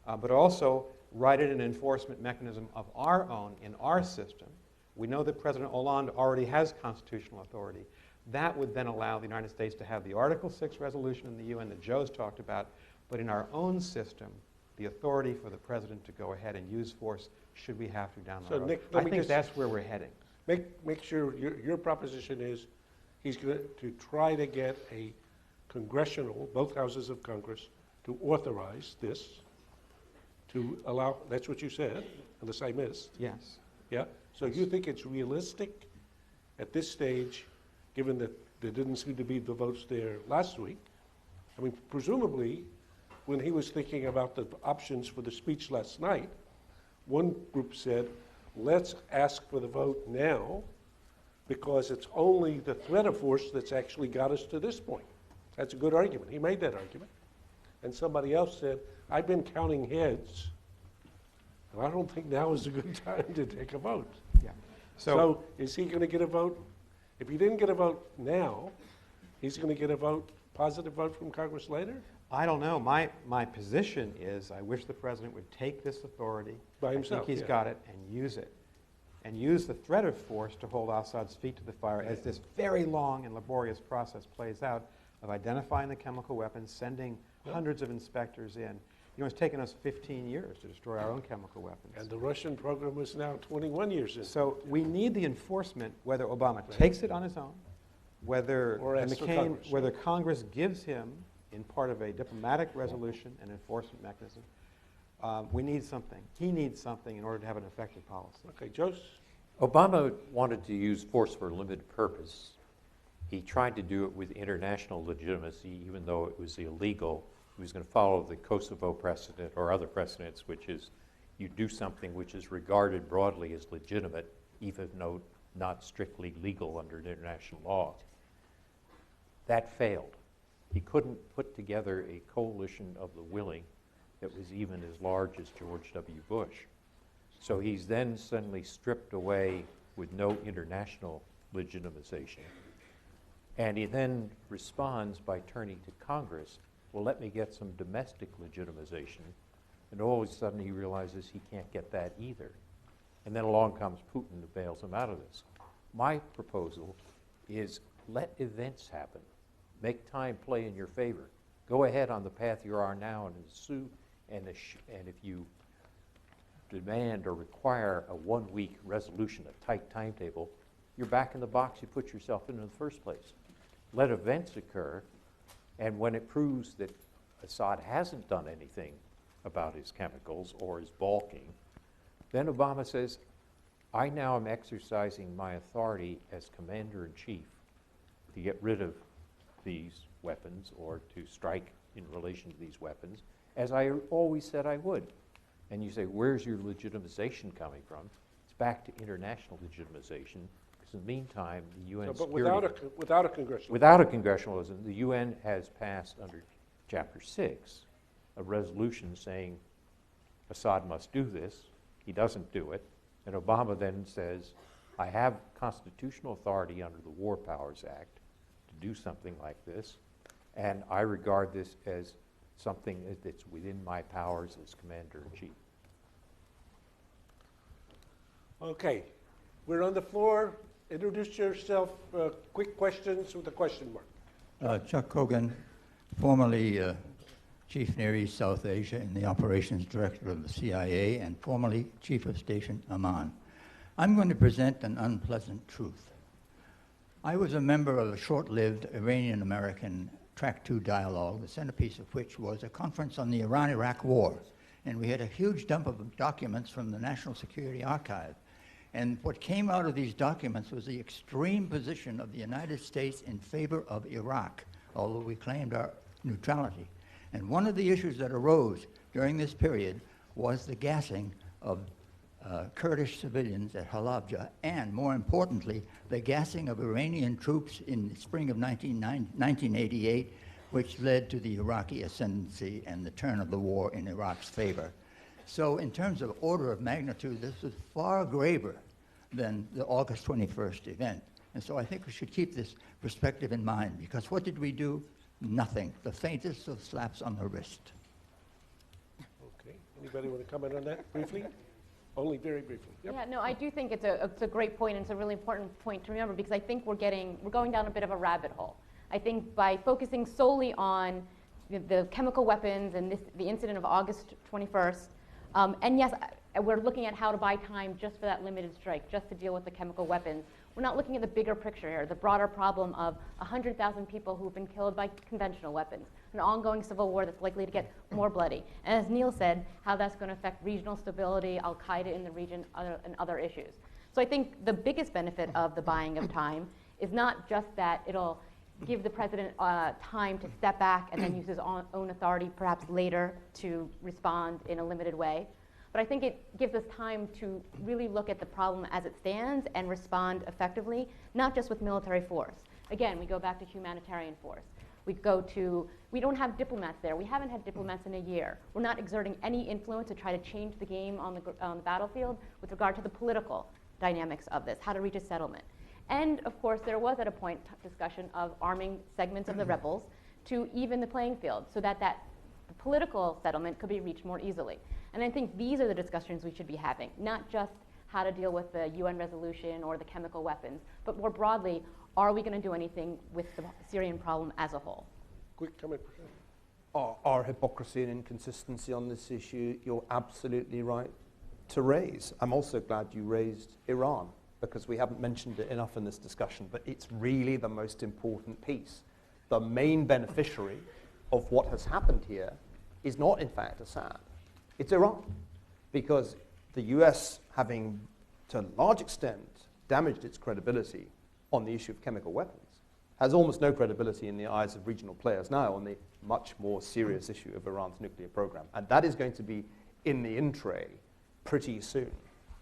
but also write in an enforcement mechanism of our own in our system, we know that President Hollande already has constitutional authority. That would then allow the United States to have the Article 6 resolution in the UN that Joe's talked about, but in our own system, the authority for the president to go ahead and use force should we have to down the road. Nick, I think that's where we're heading. Make sure your proposition is he's going to try to get a congressional, both houses of Congress, to authorize this, to allow, that's what you said, unless I missed. Yes. Yeah? So you think it's realistic at this stage, given that there didn't seem to be the votes there last week? I mean, presumably, when he was thinking about the options for the speech last night, one group said, let's ask for the vote now, because it's only the threat of force that's actually got us to this point. That's a good argument. He made that argument. And somebody else said, I've been counting heads, and I don't think now is a good time to take a vote. Yeah. So is he going to get a vote? If he didn't get a vote now, he's going to get a vote, positive vote from Congress later? I don't know. My position is I wish the president would take this authority. By himself, I think he's yeah. got it, and use it. And use the threat of force to hold Assad's feet to the fire as this very long and laborious process plays out of identifying the chemical weapons, sending hundreds of inspectors in. You know, it's taken us 15 years to destroy our own chemical weapons. And the Russian program is now 21 years in. So we need the enforcement, whether Obama takes it on his own, whether Or asks for McCain, Congress. whether Congress gives him, in part of a diplomatic resolution, an enforcement mechanism. We need something. He needs something in order to have an effective policy. Okay, Joseph? Obama wanted to use force for a limited purpose. He tried to do it with international legitimacy, even though it was illegal. He was going to follow the Kosovo precedent or other precedents, which is you do something which is regarded broadly as legitimate, even though not strictly legal under international law. That failed. He couldn't put together a coalition of the willing that was even as large as George W. Bush. So he's then suddenly stripped away with no international legitimization. And he then responds by turning to Congress, well, let me get some domestic legitimization. And all of a sudden he realizes he can't get that either. And then along comes Putin to bails him out of this. My proposal is let events happen. Make time play in your favor. Go ahead on the path you are now and sue. And if you demand or require a one-week resolution, a tight timetable, you're back in the box you put yourself in the first place. Let events occur, and when it proves that Assad hasn't done anything about his chemicals or is balking, then Obama says, I now am exercising my authority as commander-in-chief to get rid of these weapons or to strike in relation to these weapons, as I always said I would. And you say, where's your legitimization coming from? It's back to international legitimization, because in the meantime, the UN But security... without a congressional. Without a congressionalism, the UN has passed under Chapter 6 a resolution saying Assad must do this. He doesn't do it. And Obama then says, I have constitutional authority under the War Powers Act to do something like this, and I regard this as something that's within my powers as Commander-in-Chief. Okay, we're on the floor. Introduce yourself, quick questions with a question mark. Chuck Hogan, formerly Chief Near East South Asia and the Operations Director of the CIA, and formerly Chief of Station Amman. I'm going to present an unpleasant truth. I was a member of a short-lived Iranian-American Track 2 dialogue, the centerpiece of which was a conference on the Iran-Iraq War. And we had a huge dump of documents from the National Security Archive. And what came out of these documents was the extreme position of the United States in favor of Iraq, although we claimed our neutrality. And one of the issues that arose during this period was the gassing of Kurdish civilians at Halabja, and more importantly, the gassing of Iranian troops in the spring of 1988, which led to the Iraqi ascendancy and the turn of the war in Iraq's favor. So in terms of order of magnitude, this was far graver than the August 21st event. And so I think we should keep this perspective in mind, because what did we do? Nothing. The faintest of slaps on the wrist. Okay, anybody want to comment on that briefly? Only very briefly. Yep. Yeah, no, I do think it's a great point, and it's a really important point to remember, because I think we're going down a bit of a rabbit hole. I think by focusing solely on the chemical weapons and the incident of August 21st, and yes, we're looking at how to buy time just for that limited strike, just to deal with the chemical weapons. We're not looking at the bigger picture here, the broader problem of 100,000 people who've been killed by conventional weapons, an ongoing civil war that's likely to get more bloody. And as Neil said, how that's going to affect regional stability, Al-Qaeda in the region, and other issues. So I think the biggest benefit of the buying of time is not just that it'll give the president time to step back and then use his own authority perhaps later to respond in a limited way, but I think it gives us time to really look at the problem as it stands and respond effectively, not just with military force. Again, we go back to humanitarian force. We don't have diplomats there. We haven't had diplomats in a year. We're not exerting any influence to try to change the game on the battlefield with regard to the political dynamics of this, how to reach a settlement. And of course, there was at a point discussion of arming segments of the rebels to even the playing field so that the political settlement could be reached more easily. And I think these are the discussions we should be having, not just how to deal with the UN resolution or the chemical weapons, but more broadly, are we going to do anything with the Syrian problem as a whole? Quick comment. Our hypocrisy and inconsistency on this issue, you're absolutely right to raise. I'm also glad you raised Iran, because we haven't mentioned it enough in this discussion, but it's really the most important piece. The main beneficiary of what has happened here is not, in fact, Assad. It's Iran, because the US, having to a large extent damaged its credibility on the issue of chemical weapons, has almost no credibility in the eyes of regional players now on the much more serious issue of Iran's nuclear program. And that is going to be in the in-tray pretty soon.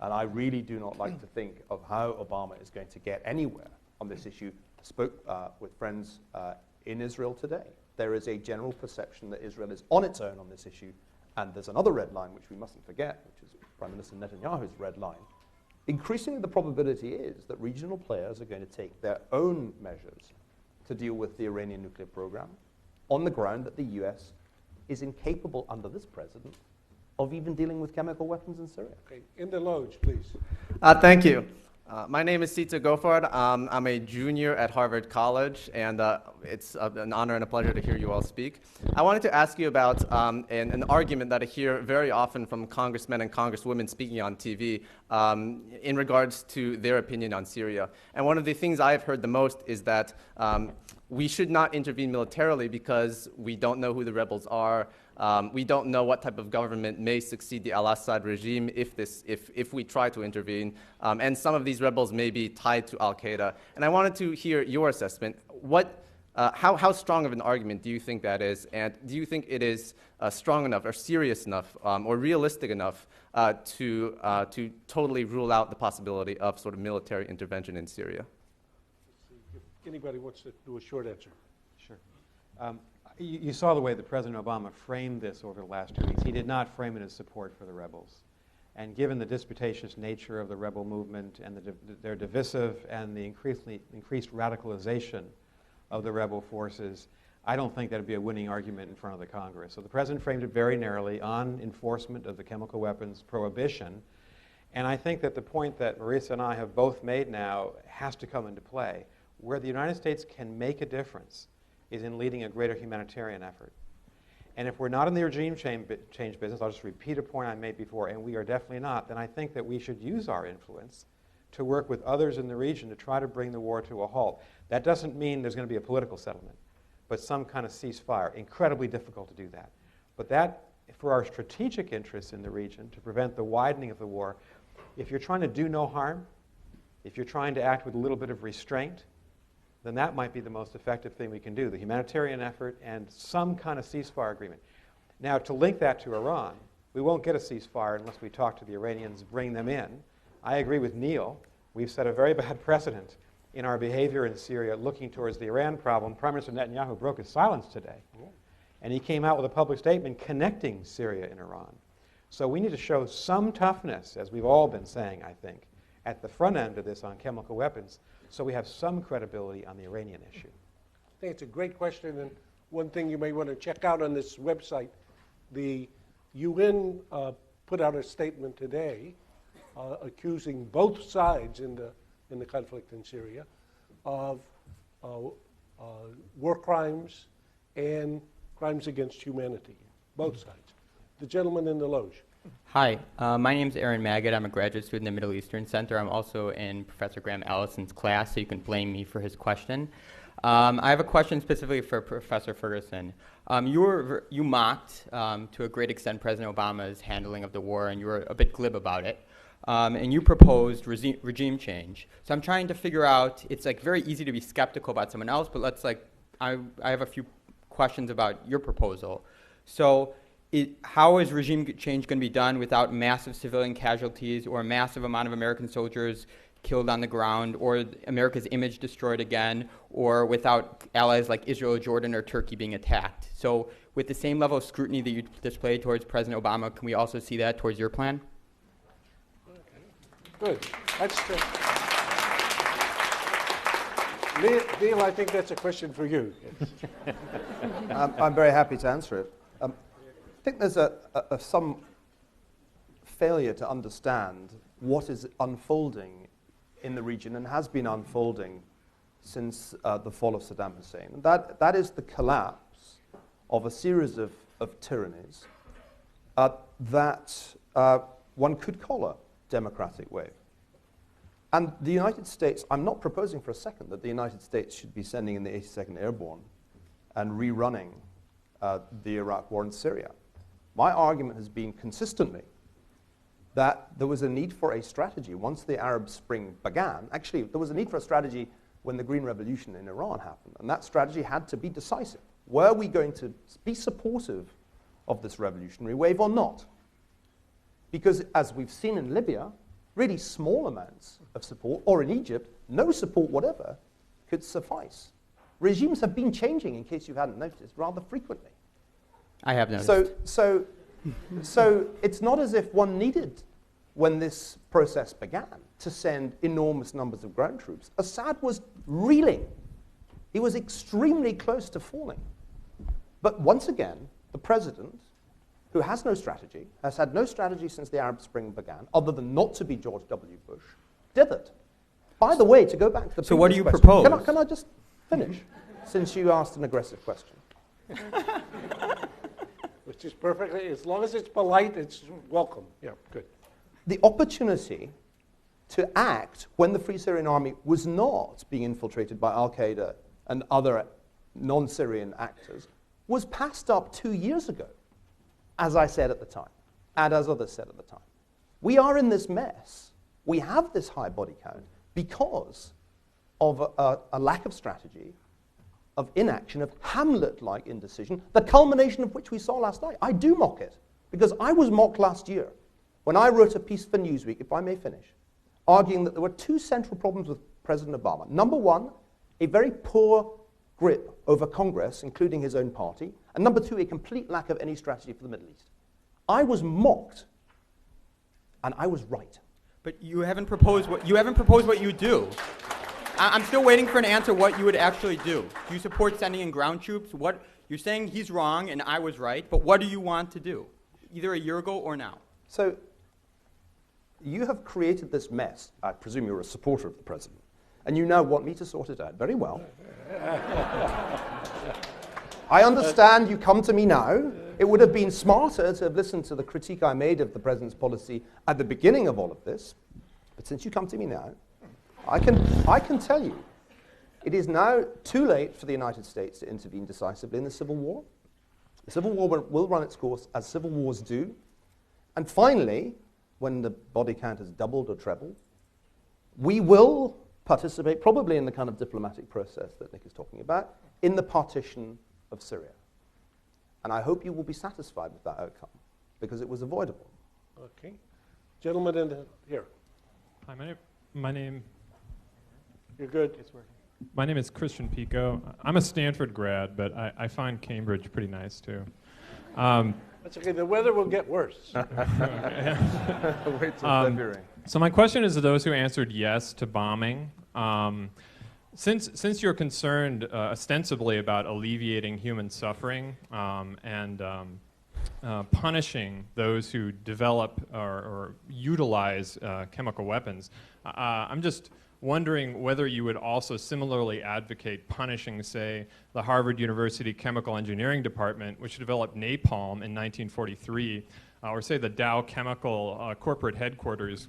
And I really do not like to think of how Obama is going to get anywhere on this issue. I spoke with friends in Israel today. There is a general perception that Israel is on its own on this issue. And there's another red line, which we mustn't forget, which is Prime Minister Netanyahu's red line. Increasingly, the probability is that regional players are going to take their own measures to deal with the Iranian nuclear program on the ground that the US is incapable, under this president, of even dealing with chemical weapons in Syria. Okay, in the loge, please. Thank you. My name is Sita Gofard. I'm a junior at Harvard College, and it's an honor and a pleasure to hear you all speak. I wanted to ask you about an argument that I hear very often from congressmen and congresswomen speaking on TV in regards to their opinion on Syria. And one of the things I've heard the most is that we should not intervene militarily because we don't know who the rebels are. We don't know what type of government may succeed the al-Assad regime if we try to intervene. And some of these rebels may be tied to al-Qaeda. And I wanted to hear your assessment. What how strong of an argument do you think that is? And do you think it is strong enough or serious enough or realistic enough to totally rule out the possibility of sort of military intervention in Syria? If anybody wants to do a short answer. Sure. You saw the way that President Obama framed this over the last 2 weeks. He did not frame it as support for the rebels. And given the disputatious nature of the rebel movement and their divisive and the increased radicalization of the rebel forces, I don't think that would be a winning argument in front of the Congress. So the President framed it very narrowly on enforcement of the chemical weapons prohibition. And I think that the point that Marisa and I have both made now has to come into play. Where the United States can make a difference is in leading a greater humanitarian effort. And if we're not in the regime change business, I'll just repeat a point I made before, and we are definitely not, then I think that we should use our influence to work with others in the region to try to bring the war to a halt. That doesn't mean there's going to be a political settlement, but some kind of ceasefire. Incredibly difficult to do that. But that, for our strategic interests in the region, to prevent the widening of the war, if you're trying to do no harm, if you're trying to act with a little bit of restraint, then that might be the most effective thing we can do, the humanitarian effort and some kind of ceasefire agreement. Now, to link that to Iran, we won't get a ceasefire unless we talk to the Iranians, bring them in. I agree with Neil. We've set a very bad precedent in our behavior in Syria looking towards the Iran problem. Prime Minister Netanyahu broke his silence today, and he came out with a public statement connecting Syria and Iran. So we need to show some toughness, as we've all been saying, I think, at the front end of this on chemical weapons, so we have some credibility on the Iranian issue. I think it's a great question, and one thing you may want to check out on this website, the UN put out a statement today accusing both sides in the conflict in Syria of war crimes and crimes against humanity, both sides. The gentleman in the loge. Hi, my name is Aaron Maggot. I'm a graduate student at the Middle Eastern Center. I'm also in Professor Graham Allison's class, so you can blame me for his question. I have a question specifically for Professor Ferguson. You mocked, to a great extent, President Obama's handling of the war, and you were a bit glib about it. And you proposed regime change. So I'm trying to figure out, it's like very easy to be skeptical about someone else, but I have a few questions about your proposal. So how is regime change going to be done without massive civilian casualties or a massive amount of American soldiers killed on the ground or America's image destroyed again or without allies like Israel, Jordan, or Turkey being attacked? So with the same level of scrutiny that you displayed towards President Obama, can we also see that towards your plan? Good. That's true. Neil, I think that's a question for you. I'm very happy to answer it. I think there's some failure to understand what is unfolding in the region and has been unfolding since the fall of Saddam Hussein. That is the collapse of a series of tyrannies that one could call a democratic wave. And the United States, I'm not proposing for a second that the United States should be sending in the 82nd Airborne and rerunning the Iraq war in Syria. My argument has been consistently that there was a need for a strategy once the Arab Spring began. Actually, there was a need for a strategy when the Green Revolution in Iran happened, and that strategy had to be decisive. Were we going to be supportive of this revolutionary wave or not? Because as we've seen in Libya, really small amounts of support, or in Egypt, no support whatever, could suffice. Regimes have been changing, in case you hadn't noticed, rather frequently. I have noticed. So it's not as if one needed, when this process began, to send enormous numbers of ground troops. Assad was reeling. He was extremely close to falling. But once again, the president, who has no strategy, has had no strategy since the Arab Spring began, other than not to be George W. Bush, did it. By the way, to go back to the So what do you question, propose? Can I just finish, since you asked an aggressive question? Which is perfectly, as long as it's polite, it's welcome. Yeah, good. The opportunity to act when the Free Syrian Army was not being infiltrated by al-Qaeda and other non-Syrian actors was passed up 2 years ago, as I said at the time, and as others said at the time. We are in this mess. We have this high body count because of a lack of strategy of inaction, of Hamlet-like indecision, the culmination of which we saw last night. I do mock it, because I was mocked last year when I wrote a piece for Newsweek, if I may finish, arguing that there were two central problems with President Obama. Number one, a very poor grip over Congress, including his own party, and number two, a complete lack of any strategy for the Middle East. I was mocked, and I was right. But you haven't proposed what you do. I'm still waiting for an answer what you would actually do. Do you support sending in ground troops? What you're saying he's wrong and I was right, but what do you want to do? Either a year ago or now. So you have created this mess. I presume you're a supporter of the president, and you now want me to sort it out. Very well. I understand you come to me now. It would have been smarter to have listened to the critique I made of the president's policy at the beginning of all of this. But since you come to me now, I can tell you, it is now too late for the United States to intervene decisively in the Civil War. The Civil War will run its course as civil wars do. And finally, when the body count has doubled or trebled, we will participate, probably in the kind of diplomatic process that Nick is talking about, in the partition of Syria. And I hope you will be satisfied with that outcome, because it was avoidable. Okay. Gentleman in here. Hi, my name. You're good. It's working. My name is Christian Pico. I'm a Stanford grad, but I find Cambridge pretty nice too. That's okay. The weather will get worse. Wait till February. So my question is to those who answered yes to bombing. Since you're concerned ostensibly about alleviating human suffering and punishing those who develop or utilize chemical weapons, I'm just wondering whether you would also similarly advocate punishing, say, the Harvard University Chemical Engineering Department, which developed napalm in 1943, or say the Dow Chemical corporate headquarters,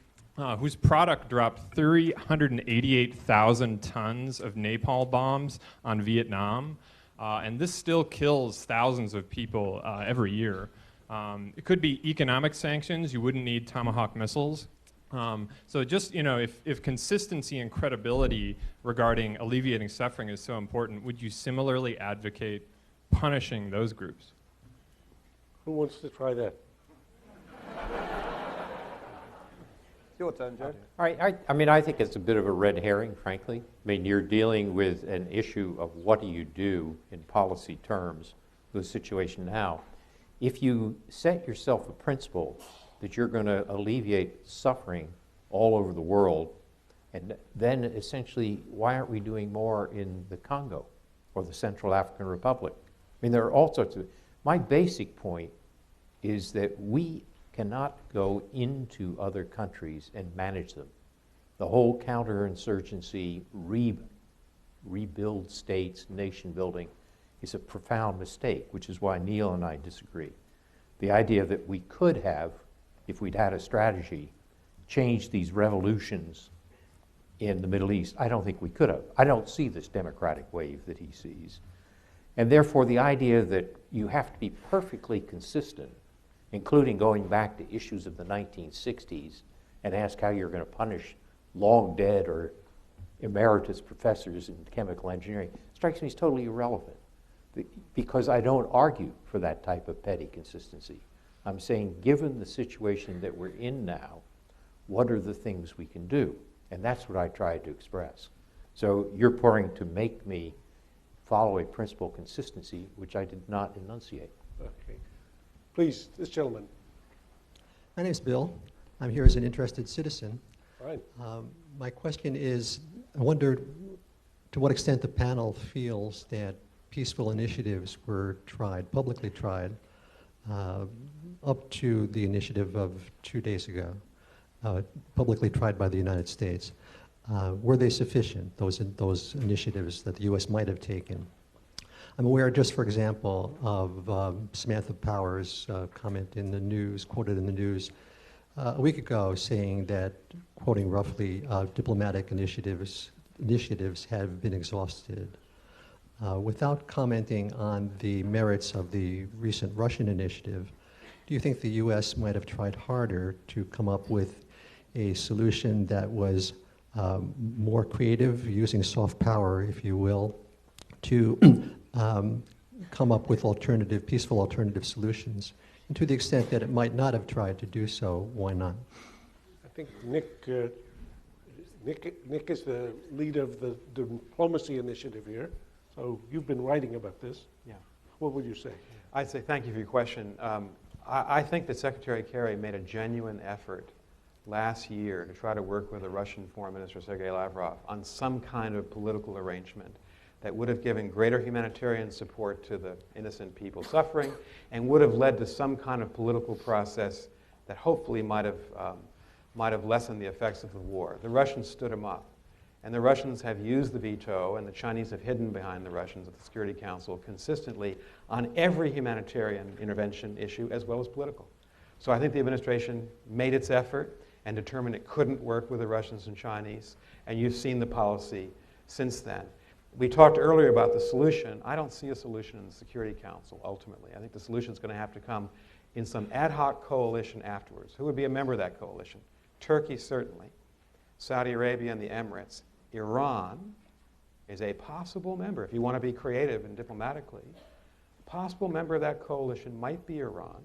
whose product dropped 388,000 tons of napalm bombs on Vietnam. And this still kills thousands of people every year. It could be economic sanctions. You wouldn't need Tomahawk missiles. So just, if consistency and credibility regarding alleviating suffering is so important, would you similarly advocate punishing those groups? Who wants to try that? Your turn, Joe. All right. I think it's a bit of a red herring, frankly. You're dealing with an issue of what do you do in policy terms with the situation now. If you set yourself a principle that you're going to alleviate suffering all over the world, and then essentially, why aren't we doing more in the Congo or the Central African Republic? There are all sorts of... My basic point is that we cannot go into other countries and manage them. The whole counterinsurgency, rebuild states, nation building is a profound mistake, which is why Neil and I disagree. The idea that we could have, if we'd had a strategy, changed these revolutions in the Middle East, I don't think we could have. I don't see this democratic wave that he sees. And therefore, the idea that you have to be perfectly consistent, including going back to issues of the 1960s and ask how you're going to punish long dead or emeritus professors in chemical engineering, strikes me as totally irrelevant, because I don't argue for that type of petty consistency. I'm saying, given the situation that we're in now, what are the things we can do? And that's what I tried to express. So you're pouring to make me follow a principle consistency, which I did not enunciate. Okay. Please, this gentleman. My name's Bill. I'm here as an interested citizen. All right. My question is, I wonder to what extent the panel feels that peaceful initiatives were tried, publicly tried, up to the initiative of 2 days ago, publicly tried by the United States. Were they sufficient, those initiatives that the U.S. might have taken? I'm aware, just for example, of Samantha Power's comment in the news, quoted in the news a week ago, saying that, quoting roughly, diplomatic initiatives have been exhausted. Without commenting on the merits of the recent Russian initiative, do you think the U.S. might have tried harder to come up with a solution that was more creative, using soft power, if you will, to come up with peaceful alternative solutions. And to the extent that it might not have tried to do so, why not? I think Nick is the lead of the diplomacy initiative here, so you've been writing about this. Yeah. What would you say? I'd say thank you for your question. I think that Secretary Kerry made a genuine effort last year to try to work with the Russian Foreign Minister Sergei Lavrov on some kind of political arrangement that would have given greater humanitarian support to the innocent people suffering and would have led to some kind of political process that hopefully might have lessened the effects of the war. The Russians stood him up. And the Russians have used the veto, and the Chinese have hidden behind the Russians at the Security Council consistently on every humanitarian intervention issue as well as political. So I think the administration made its effort and determined it couldn't work with the Russians and Chinese, and you've seen the policy since then. We talked earlier about the solution. I don't see a solution in the Security Council, ultimately. I think the solution is going to have to come in some ad hoc coalition afterwards. Who would be a member of that coalition? Turkey, certainly. Saudi Arabia and the Emirates. Iran is a possible member. If you want to be creative and diplomatically, a possible member of that coalition might be Iran.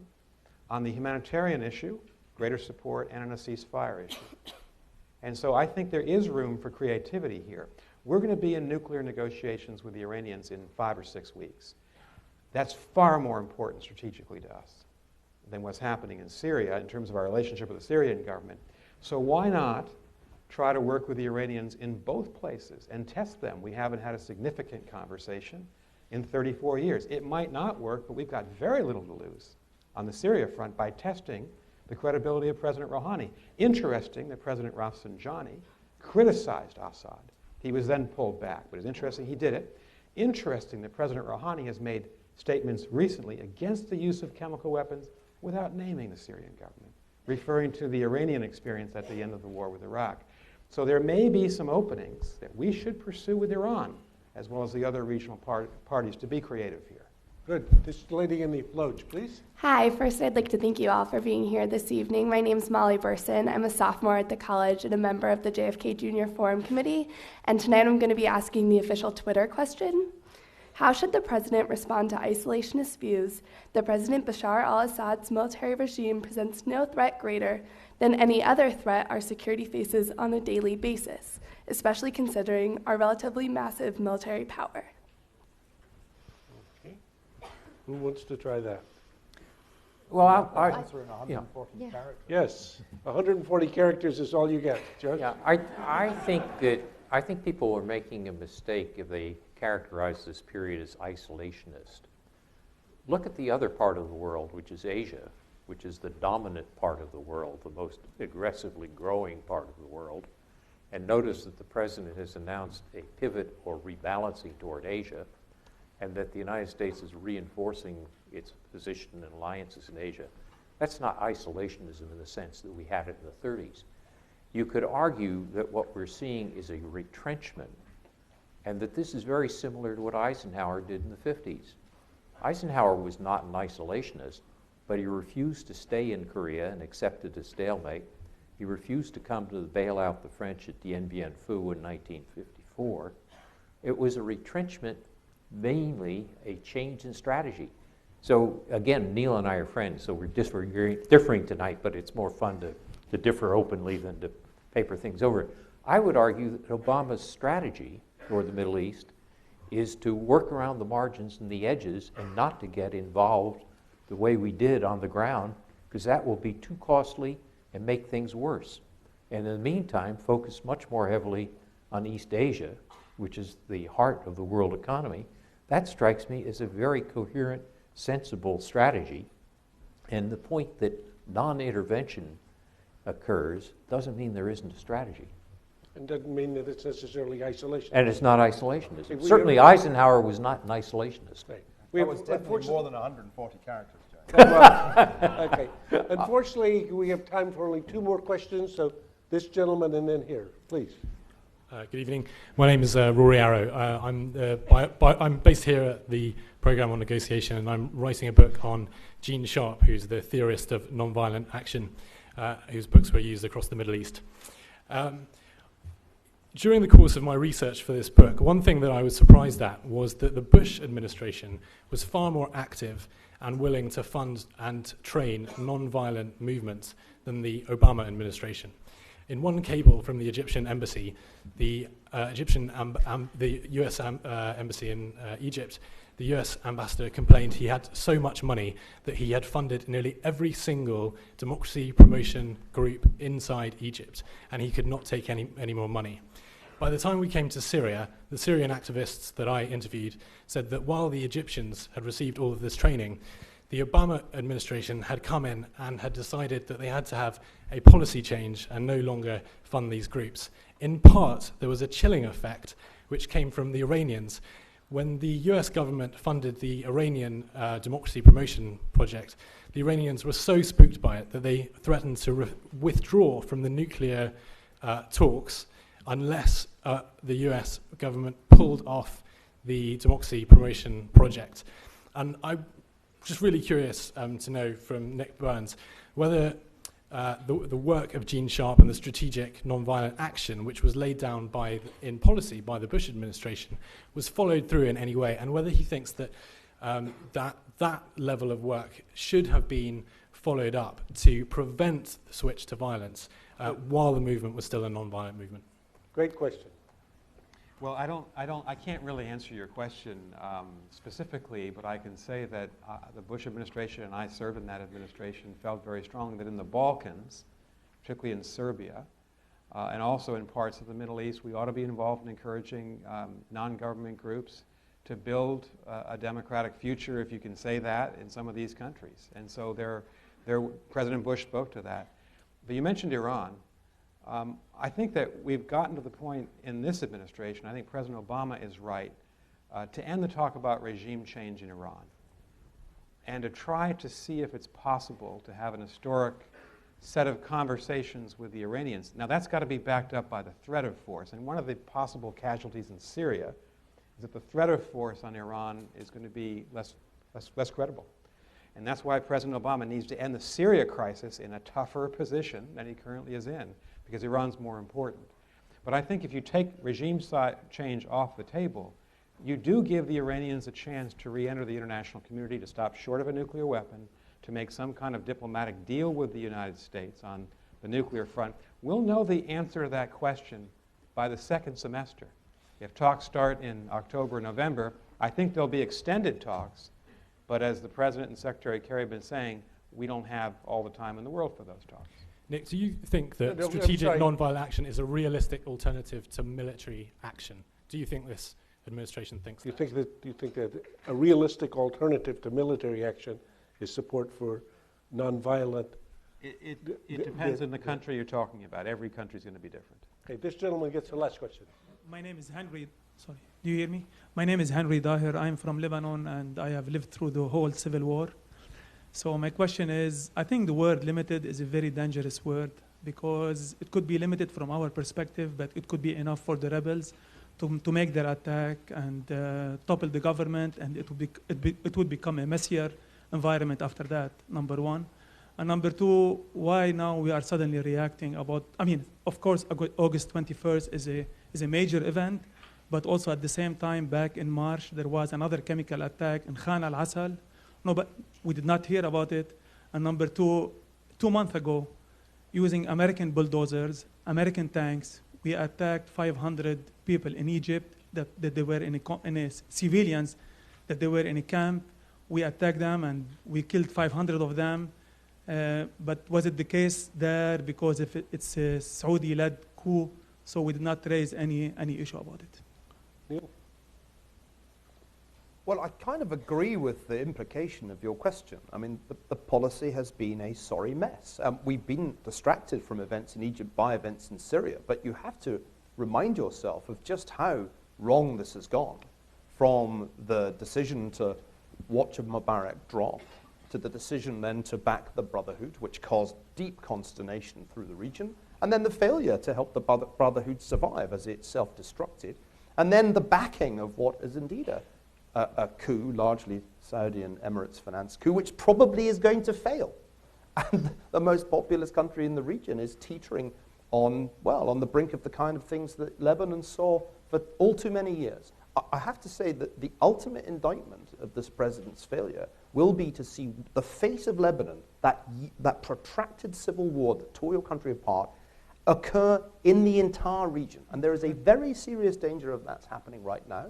On the humanitarian issue, greater support, and on a ceasefire issue. And so I think there is room for creativity here. We're going to be in nuclear negotiations with the Iranians in 5 or 6 weeks. That's far more important strategically to us than what's happening in Syria in terms of our relationship with the Syrian government. So why not try to work with the Iranians in both places and test them? We haven't had a significant conversation in 34 years. It might not work, but we've got very little to lose on the Syria front by testing the credibility of President Rouhani. Interesting that President Rafsanjani criticized Assad. He was then pulled back, but it's interesting he did it. Interesting that President Rouhani has made statements recently against the use of chemical weapons without naming the Syrian government, referring to the Iranian experience at the end of the war with Iraq. So there may be some openings that we should pursue with Iran, as well as the other regional parties, to be creative here. Good. This lady in the loge, please. Hi. First, I'd like to thank you all for being here this evening. My name's Molly Burson. I'm a sophomore at the college and a member of the JFK Junior Forum Committee. And tonight I'm going to be asking the official Twitter question. How should the president respond to isolationist views that President Bashar al-Assad's military regime presents no threat greater than any other threat our security faces on a daily basis, especially considering our relatively massive military power? Okay. Who wants to try that? Well, Answer in 140 yeah. characters. Yes, 140 characters is all you get, Judge. Yeah, I think people are making a mistake if they characterize this period as isolationist. Look at the other part of the world, which is Asia, which is the dominant part of the world, the most aggressively growing part of the world, and notice that the president has announced a pivot or rebalancing toward Asia, and that the United States is reinforcing its position and alliances in Asia. That's not isolationism in the sense that we had it in the 30s. You could argue that what we're seeing is a retrenchment, and that this is very similar to what Eisenhower did in the 50s. Eisenhower was not an isolationist, but he refused to stay in Korea and accepted a stalemate. He refused to come to bail out the French at Dien Bien Phu in 1954. It was a retrenchment, mainly a change in strategy. So again, Neil and I are friends, so we're differing tonight, but it's more fun to differ openly than to paper things over. I would argue that Obama's strategy toward the Middle East is to work around the margins and the edges and not to get involved the way we did on the ground, because that will be too costly and make things worse. And in the meantime, focus much more heavily on East Asia, which is the heart of the world economy. That strikes me as a very coherent, sensible strategy. And the point that non-intervention occurs doesn't mean there isn't a strategy. And doesn't mean that it's necessarily isolation. And it's not isolationism. Certainly Eisenhower was not an isolationist. Right. That was definitely more than 140 characters, Judge. Well, okay. Unfortunately, we have time for only 2 more questions, so this gentleman and then here, please. Good evening. My name is Rory Arrow. I'm based here at the Programme on Negotiation, and I'm writing a book on Gene Sharp, who's the theorist of nonviolent action, whose books were used across the Middle East. during the course of my research for this book, one thing that I was surprised at was that the Bush administration was far more active and willing to fund and train non-violent movements than the Obama administration. In one cable from the Egyptian embassy, the U.S. embassy in Egypt, the U.S. ambassador complained he had so much money that he had funded nearly every single democracy promotion group inside Egypt, and he could not take any more money. By the time we came to Syria, the Syrian activists that I interviewed said that while the Egyptians had received all of this training, the Obama administration had come in and had decided that they had to have a policy change and no longer fund these groups. In part, there was a chilling effect which came from the Iranians. When the US government funded the Iranian democracy promotion project, the Iranians were so spooked by it that they threatened to withdraw from the nuclear talks unless the US government pulled off the democracy promotion project. And I'm just really curious to know from Nick Burns whether the work of Gene Sharp and the strategic nonviolent action, which was laid down in policy by the Bush administration, was followed through in any way, and whether he thinks that that level of work should have been followed up to prevent the switch to violence while the movement was still a nonviolent movement. Great question. Well, I can't really answer your question specifically, but I can say that the Bush administration, and I served in that administration, felt very strongly that in the Balkans, particularly in Serbia, and also in parts of the Middle East, we ought to be involved in encouraging non-government groups to build a democratic future, if you can say that, in some of these countries. And so President Bush spoke to that. But you mentioned Iran. I think that we've gotten to the point in this administration, I think President Obama is right, to end the talk about regime change in Iran and to try to see if it's possible to have an historic set of conversations with the Iranians. Now that's got to be backed up by the threat of force, and one of the possible casualties in Syria is that the threat of force on Iran is going to be less credible. And that's why President Obama needs to end the Syria crisis in a tougher position than he currently is in, because Iran's more important. But I think if you take regime change off the table, you do give the Iranians a chance to re-enter the international community, to stop short of a nuclear weapon, to make some kind of diplomatic deal with the United States on the nuclear front. We'll know the answer to that question by the second semester. If talks start in October, November, I think there'll be extended talks. But as the President and Secretary Kerry have been saying, we don't have all the time in the world for those talks. Nick, do you think that strategic nonviolent action is a realistic alternative to military action? Do you think this administration thinks that? Do you think that a realistic alternative to military action is support for nonviolent? It depends on the country you're talking about. Every country is going to be different. Okay, this gentleman gets the last question. My name is Henry. Sorry, do you hear me? My name is Henry Dahir. I'm from Lebanon, and I have lived through the whole civil war. So my question is, I think the word limited is a very dangerous word, because it could be limited from our perspective, but it could be enough for the rebels to make their attack and topple the government, and it would become a messier environment after that, number one. And number two, why now we are suddenly reacting about, I mean, of course, August 21st is a major event, but also at the same time, back in March, there was another chemical attack in Khan al-Assal. No, but we did not hear about it. And number two, 2 months ago, using American bulldozers, American tanks, we attacked 500 people in Egypt that they were in civilians, that they were in a camp. We attacked them and we killed 500 of them. But was it the case there because if it's a Saudi-led coup, so we did not raise any issue about it? Neil? Well, I kind of agree with the implication of your question. I mean, the policy has been a sorry mess. We've been distracted from events in Egypt by events in Syria, but you have to remind yourself of just how wrong this has gone, from the decision to watch a Mubarak drop, to the decision then to back the Brotherhood, which caused deep consternation through the region, and then the failure to help the Brotherhood survive as it self-destructed, and then the backing of what is indeed a coup, largely Saudi and Emirates finance coup, which probably is going to fail. And the most populous country in the region is teetering on the brink of the kind of things that Lebanon saw for all too many years. I have to say that the ultimate indictment of this president's failure will be to see the fate of Lebanon, that protracted civil war that tore your country apart, occur in the entire region. And there is a very serious danger of that happening right now.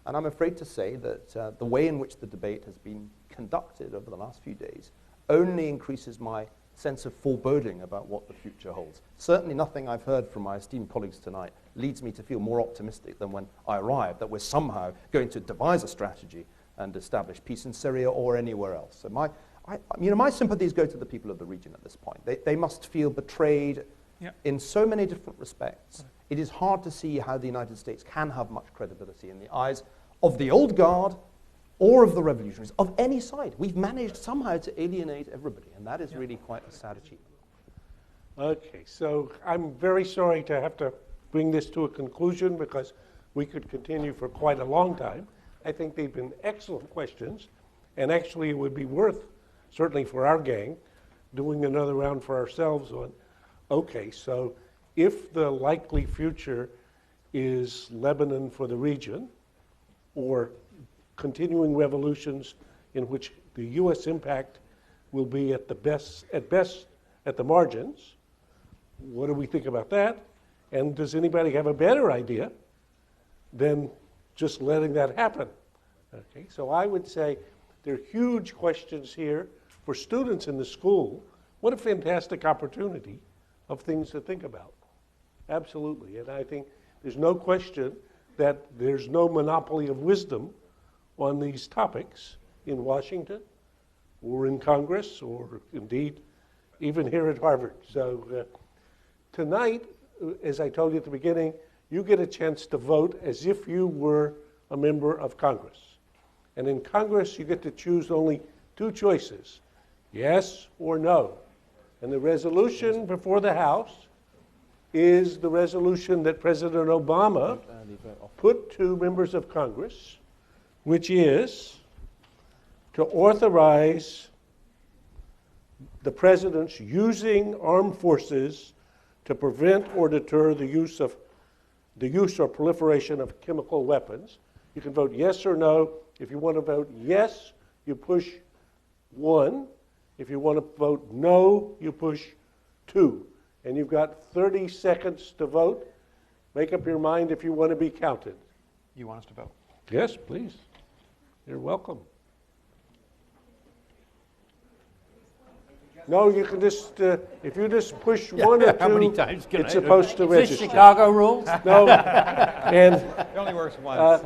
And I'm afraid to say that the way in which the debate has been conducted over the last few days only increases my sense of foreboding about what the future holds. Certainly nothing I've heard from my esteemed colleagues tonight leads me to feel more optimistic than when I arrived, that we're somehow going to devise a strategy and establish peace in Syria or anywhere else. So my sympathies go to the people of the region at this point. They must feel betrayed in so many different respects. It is hard to see how the United States can have much credibility in the eyes of the old guard or of the revolutionaries, of any side. We've managed somehow to alienate everybody, and that is really quite a sad achievement. Okay, so I'm very sorry to have to bring this to a conclusion because we could continue for quite a long time. I think they've been excellent questions, and actually it would be worth, certainly for our gang, doing another round for ourselves on, okay, so if the likely future is Lebanon for the region, or continuing revolutions in which the U.S. impact will be at best at the margins, what do we think about that? And does anybody have a better idea than just letting that happen? Okay, so I would say there are huge questions here for students in the school. What a fantastic opportunity of things to think about. Absolutely, and I think there's no question that there's no monopoly of wisdom on these topics in Washington or in Congress or indeed even here at Harvard. So tonight, as I told you at the beginning, you get a chance to vote as if you were a member of Congress. And in Congress, you get to choose only two choices, yes or no. And the resolution before the House is the resolution that President Obama put to members of Congress, which is to authorize the president's using armed forces to prevent or deter the use or proliferation of chemical weapons. You can vote yes or no. If you want to vote yes, you push 1. If you want to vote no, you push 2. And you've got 30 seconds to vote. Make up your mind if you want to be counted. You want us to vote? Yes, please. You're welcome. No, you can just, if you just push 1 or 2, How many times can it's I do it? supposed to Is this register. Chicago rules? No, and It only works once.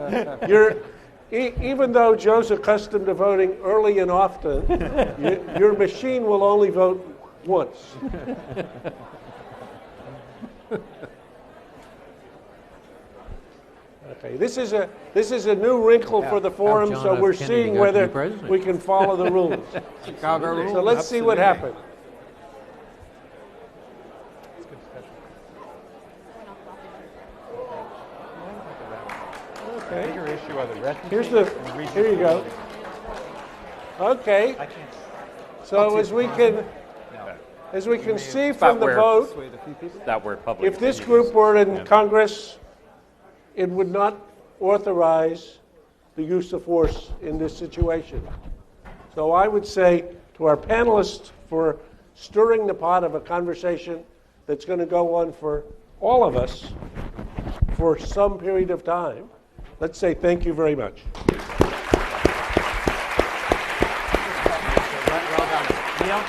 Even though Joe's accustomed to voting early and often, your machine will only vote once. Okay, this is a new wrinkle for the forum, John so F. we're Kennedy seeing got to whether be president. we can follow the rules. Chicago rules? So let's see what happens. Okay. Bigger issue of the Here you go. Okay. So as we can see from the vote, That where public if this opinion is. group were in Congress, it would not authorize the use of force in this situation. So I would say to our panelists for stirring the pot of a conversation that's going to go on for all of us for some period of time, let's say thank you very much. Well done. Neil,